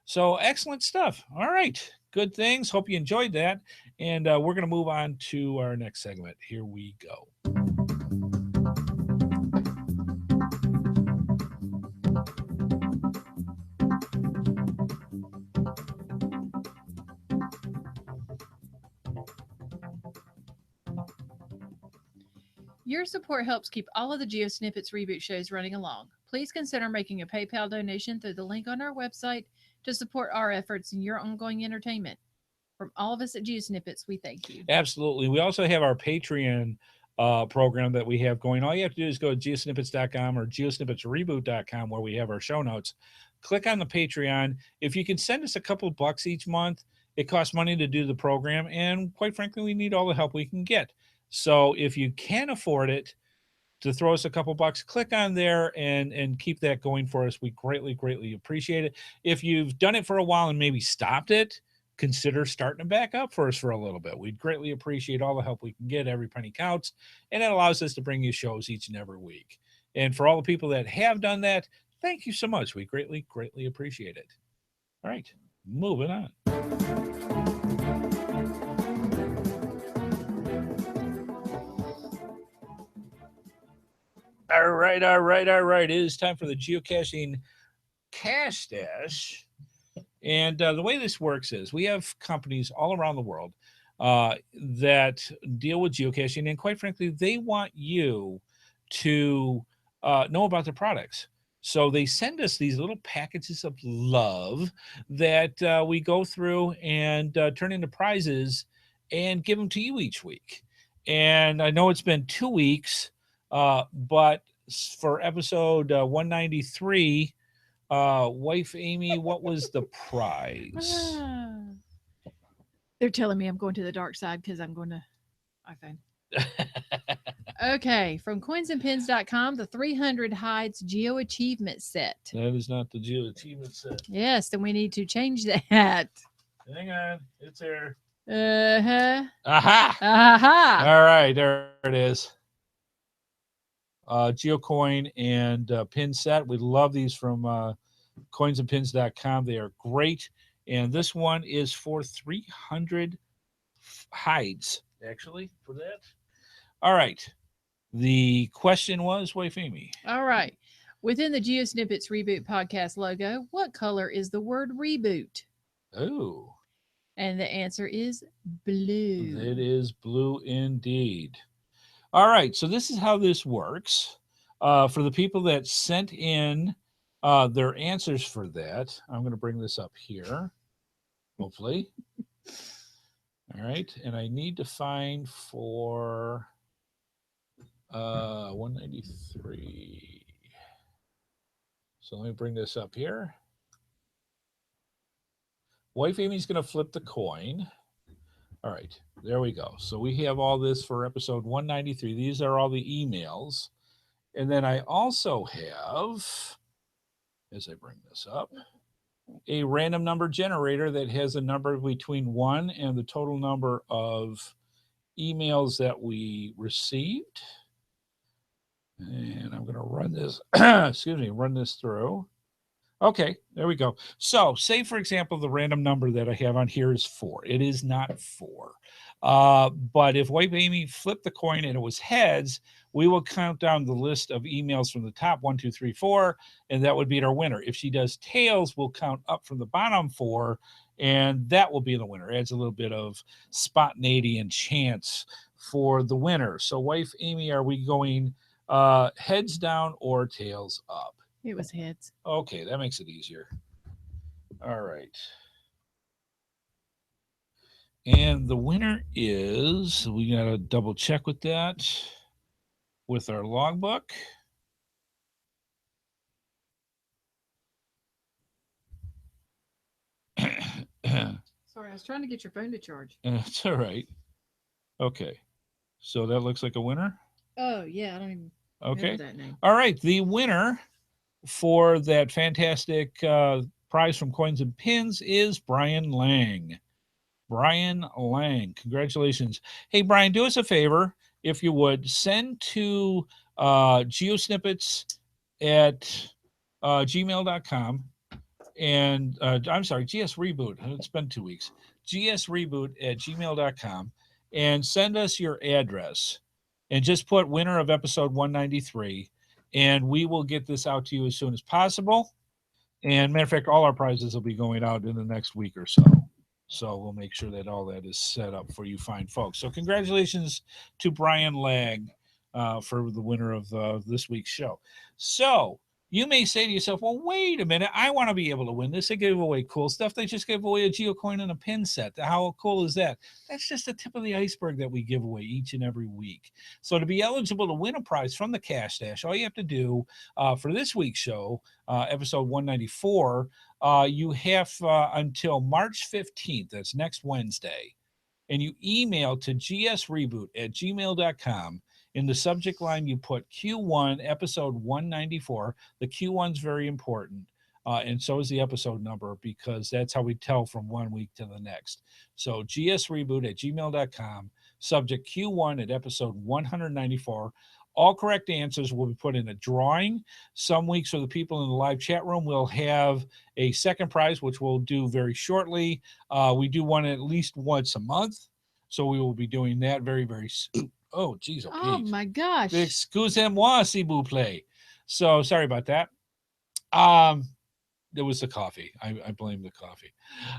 So excellent stuff. All right. Good things. Hope you enjoyed that. And we're going to move on to our next segment. Here we go. Your support helps keep all of the GeoSnippits Reboot shows running along. Please consider making a PayPal donation through the link on our website to support our efforts in your ongoing entertainment. From all of us at GeoSnippets, we thank you. Absolutely. We also have our Patreon program that we have going. All you have to do is go to geosnippets.com or geosnippetsreboot.com where we have our show notes. Click on the Patreon. If you can send us a couple of bucks each month, it costs money to do the program. And quite frankly, we need all the help we can get. So if you can afford it to throw us a couple bucks, click on there and keep that going for us. We greatly, greatly appreciate it. If you've done it for a while and maybe stopped it, consider starting it back up for us for a little bit. We'd greatly appreciate all the help we can get. Every penny counts, and it allows us to bring you shows each and every week. And for all the people that have done that, thank you so much. We greatly, greatly appreciate it. All right, moving on. All right. It is time for the geocaching cash stash. And the way this works is we have companies all around the world that deal with geocaching. And quite frankly, they want you to know about their products. So they send us these little packages of love that we go through and turn into prizes and give them to you each week. And I know it's been 2 weeks, but for episode 193, wife Amy, what was the prize? They're telling me I'm going to the dark side because I'm going to iPhone. Okay, from coinsandpins.com, the 300 Hides Geo Achievement Set. That is not the Geo Achievement Set. Yes, then we need to change that. Hang on, it's there. Uh-huh. Aha! Aha! All right, there it is. Geocoin and pin set. We love these from coinsandpins.com. They are great. And this one is for 300 hides, actually, for that. All right. The question was, wife Amy. All right. Within the GeoSnippits Reboot Podcast logo, what color is the word reboot? Oh. And the answer is blue. It is blue indeed. All right. So this is how this works. For the people that sent in their answers for that, I'm going to bring this up here, hopefully. All right. And I need to find for 193. So let me bring this up here. Wife Amy's going to flip the coin. All right, there we go. So we have all this for episode 193. These are all the emails. And then I also have, as I bring this up, a random number generator that has a number between 1 and the total number of emails that we received. And I'm going to run this, run this through. Okay, there we go. So say, for example, the random number that I have on here is 4. It is not 4. But if Wife Amy flipped the coin and it was heads, we will count down the list of emails from the top 1, 2, 3, 4, and that would be our winner. If she does tails, we'll count up from the bottom 4, and that will be the winner. Adds a little bit of spontaneity and chance for the winner. So, Wife Amy, are we going heads down or tails up? It was heads. Okay, that makes it easier. All right. And the winner is, we got to double check with that with our logbook. Sorry, I was trying to get your phone to charge. It's all right. Okay. So that looks like a winner? Oh, yeah, I don't even know that name. All right, the winner for that fantastic prize from Coins and Pins is Brian Lang. Brian Lang, congratulations. Hey, Brian, do us a favor, if you would, send to GeoSnippits at gmail.com. And I'm sorry, GS Reboot. It's been 2 weeks. GS Reboot at gmail.com. And send us your address. And just put winner of episode 193. And we will get this out to you as soon as possible. And matter of fact, all our prizes will be going out in the next week or so. So we'll make sure that all that is set up for you fine folks. So congratulations to Brian Lang for the winner of this week's show. So you may say to yourself, well, wait a minute. I want to be able to win this. They gave away cool stuff. They just gave away a geocoin and a pin set. How cool is that? That's just the tip of the iceberg that we give away each and every week. So to be eligible to win a prize from the Cash Stash, all you have to do for this week's show, episode 194, you have until March 15th, that's next Wednesday, and you email to gsreboot@gmail.com. In the subject line, you put Q1, episode 194. The Q1's very important, and so is the episode number, because that's how we tell from 1 week to the next. So gsreboot@gmail.com, subject Q1 at episode 194. All correct answers will be put in a drawing. Some weeks for the people in the live chat room, we'll have a second prize, which we'll do very shortly. We do one at least once a month, so we will be doing that very, very soon. Oh, geez. Oh, my gosh. Excusez-moi, s'il vous plaît. So sorry about that. It was the coffee. I blame the coffee.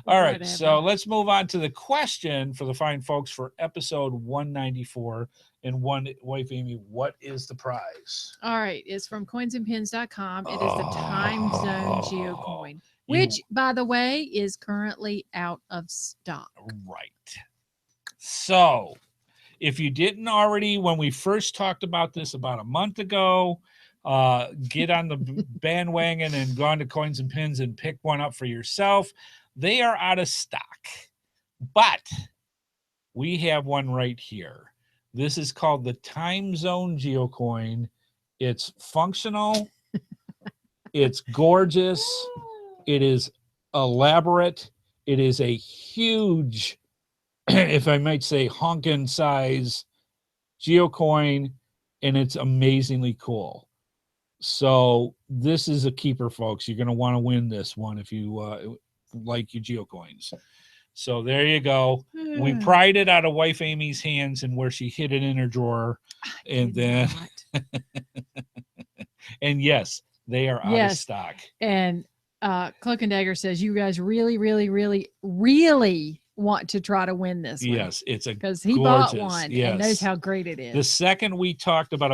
All right. Whatever. So let's move on to the question for the fine folks for episode 194. And Wife Amy, what is the prize? All right. It's from coinsandpins.com. It is the Time Zone Geocoin, which, by the way, is currently out of stock. Right. So if you didn't already, when we first talked about this about a month ago, get on the bandwagon and go on to Coins and Pins and pick one up for yourself. They are out of stock, but we have one right here. This is called the Time Zone Geocoin. It's functional. It's gorgeous. It is elaborate. It is a huge, if I might say, honkin' size geocoin, and it's amazingly cool. So this is a keeper, folks. You're going to want to win this one if you like your geocoins. So there you go. We pried it out of Wife Amy's hands and where she hid it in her drawer. And then, and yes, they are out of stock. And Cloak and Dagger says, you guys really, really, really, really want to try to win this one. Yes, it's a because he bought one and knows how great it is. The second we talked about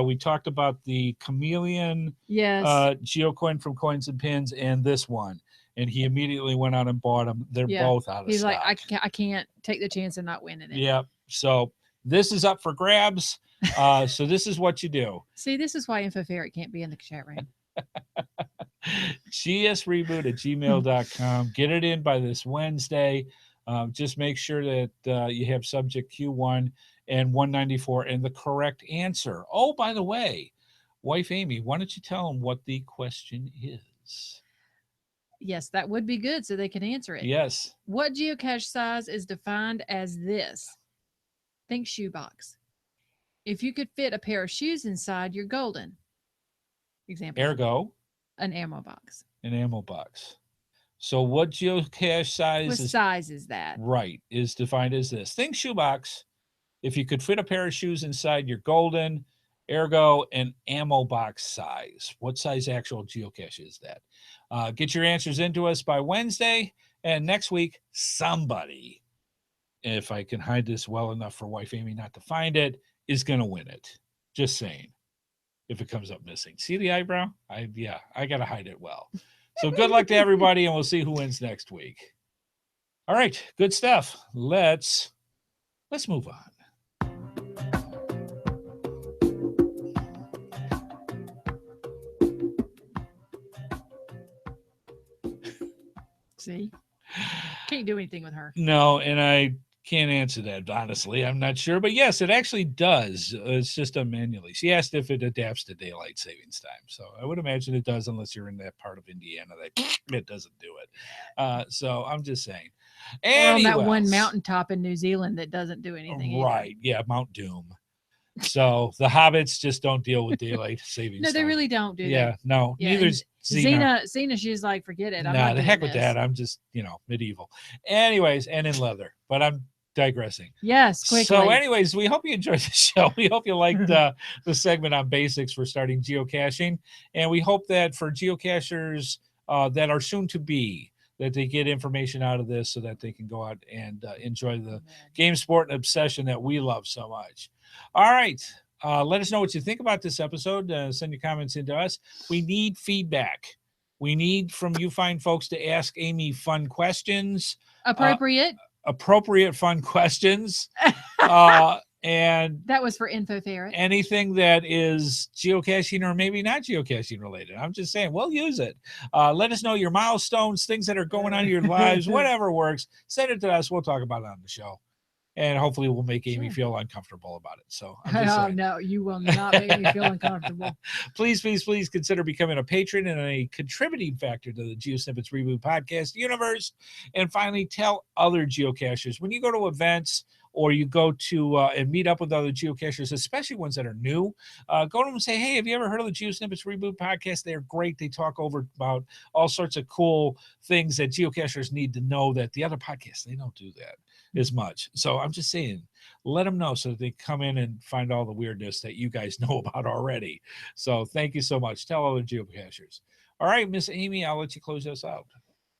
the chameleon geocoin from Coins and Pins and this one, and he immediately went out and bought them. They're both out of stock. He's like, I can't take the chance of not winning it. Yep. So this is up for grabs. So this is what you do. See, this is why InfoFerret can't be in the chat room. gsreboot@gmail.com. Get it in by this Wednesday. Just make sure that you have subject Q1 and 194 and the correct answer. Oh, by the way, Wife Amy, why don't you tell them what the question is? Yes, that would be good so they can answer it. Yes. What geocache size is defined as this? Think shoebox. If you could fit a pair of shoes inside, you're golden. Example, Ergo, an ammo box. an ammo box. So what geocache What size is size is that? right is defined as this? Think shoebox. If you could fit a pair of shoes inside, you're golden. Ergo, an ammo box size. What size actual geocache is that? Get your answers into us by Wednesday. And next week, somebody, if I can hide this well enough for wife Amy not to find it, is going to win it. Just saying. If it comes up missing. See the eyebrow? I got to hide it well. So good luck to everybody, and we'll see who wins next week. All right, good stuff. Let's move on. See? Can't do anything with her. No, and I can't answer that, honestly. I'm not sure. But yes, it actually does. It's just done manually. She asked if it adapts to daylight savings time. So I would imagine it does, unless you're in that part of Indiana that it doesn't do it. So I'm just saying. Or on that one mountaintop in New Zealand that doesn't do anything. Right. Yeah, Mount Doom. So the hobbits just don't deal with daylight savings. No, they really don't do that. Yeah, no. Yeah, neither's Xena, she's like, forget it. I'm not the heck with this. that. I'm just, medieval. Anyways, and in leather. But I'm digressing. Yes, quickly. So anyways, we hope you enjoyed the show. We hope you liked the segment on basics for starting geocaching. And we hope that for geocachers that are soon to be, that they get information out of this so that they can go out and enjoy the game, sport, and obsession that we love so much. All right. Let us know what you think about this episode. Send your comments into us. We need feedback. We need from you fine folks to ask Amy fun questions. Appropriate fun questions. And that was for Info Ferret. Anything that is geocaching or maybe not geocaching related. I'm just saying, we'll use it. Let us know your milestones, things that are going on in your lives, whatever works. Send it to us. We'll talk about it on the show. And hopefully we'll make Amy feel uncomfortable about it. So I'm just saying. No, you will not make me feel uncomfortable. Please consider becoming a patron and a contributing factor to the GeoSnippits Reboot Podcast universe. And finally, tell other geocachers when you go to events or you go to and meet up with other geocachers, especially ones that are new, go to them and say, hey, have you ever heard of the GeoSnippits Reboot Podcast? They're great. They talk about all sorts of cool things that geocachers need to know that the other podcasts, they don't do that as much. So I'm just saying, let them know so that they come in and find all the weirdness that you guys know about already. So thank you so much. Tell other geocachers. All right, Miss Amy, I'll let you close us out.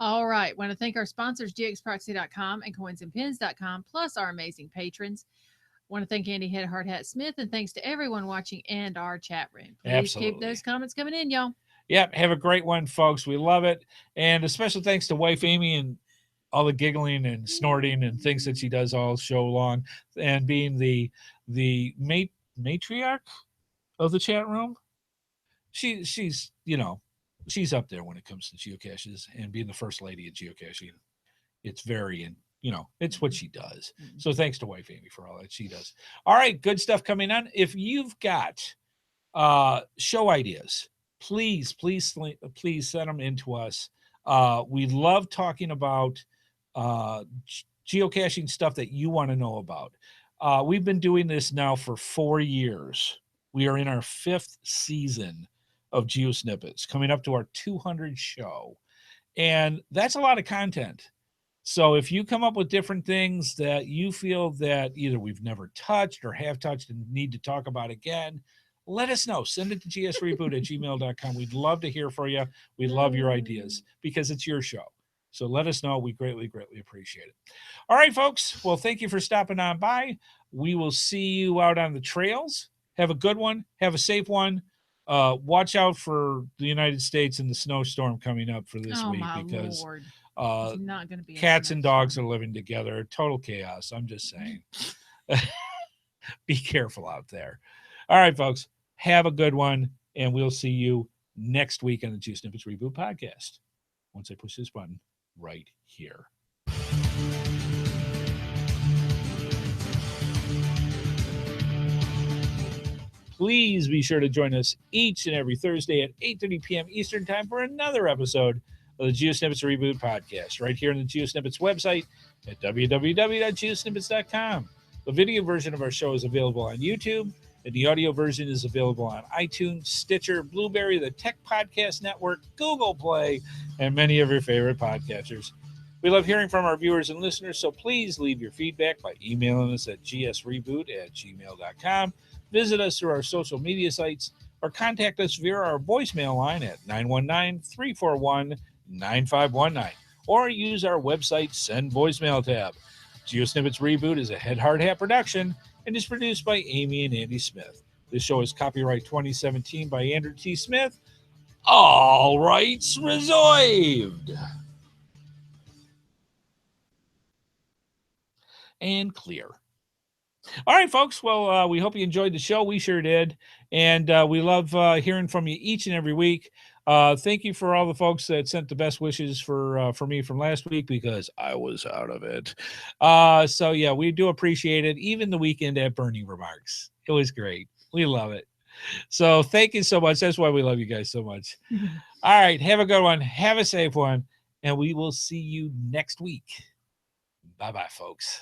All right. Want to thank our sponsors, gxproxy.com and coinsandpins.com, plus our amazing patrons. Want to thank Andy HeadHardHat Smith, and thanks to everyone watching and our chat room. Please Absolutely. Keep those comments coming in, y'all. Yep. Have a great one, folks. We love it. And a special thanks to wife Amy and all the giggling and snorting and things that she does all show long, and being the matriarch of the chat room. She's she's up there when it comes to geocaches, and being the first lady of geocaching. It's very, it's what she does. So thanks to wife Amy for all that she does. All right, good stuff coming on. If you've got show ideas, please send them in to us. We love talking about geocaching stuff that you want to know about. We've been doing this now for 4 years. We are in our 5th season of GeoSnippets, coming up to our 200 show. And that's a lot of content. So if you come up with different things that you feel that either we've never touched or have touched and need to talk about again, let us know. Send it to gsreboot@gmail.com. We'd love to hear from you. We love your ideas because it's your show. So let us know. We greatly, greatly appreciate it. All right, folks. Well, thank you for stopping on by. We will see you out on the trails. Have a good one. Have a safe one. Watch out for the United States and the snowstorm coming up for this week, because it's not going to be cats and dogs are living together. Total chaos. I'm just saying. Be careful out there. All right, folks. Have a good one, and we'll see you next week on the GeoSnippits Reboot Podcast. Once I push this button right here. Please be sure to join us each and every Thursday at 8:30 p.m. Eastern Time for another episode of the GeoSnippits Reboot Podcast right here on the GeoSnippits website at www.geosnippits.com. The video version of our show is available on YouTube, and the audio version is available on iTunes, Stitcher, Blueberry, the Tech Podcast Network, Google Play, and many of your favorite podcasters. We love hearing from our viewers and listeners, so please leave your feedback by emailing us at gsreboot@gmail.com. Visit us through our social media sites or contact us via our voicemail line at 919-341-9519 or use our website Send Voicemail tab. GeoSnippits Reboot is a HeadHardHat production and is produced by Amy and Andy Smith. This show is copyright 2017 by Andrew T. Smith. All rights reserved. And clear. All right, folks. Well, we hope you enjoyed the show. We sure did. And we love hearing from you each and every week. Thank you for all the folks that sent the best wishes for me from last week because I was out of it. So, yeah, we do appreciate it. Even the weekend at Bernie remarks. It was great. We love it. So thank you so much. That's why we love you guys so much. All right. Have a good one. Have a safe one. And we will see you next week. Bye-bye, folks.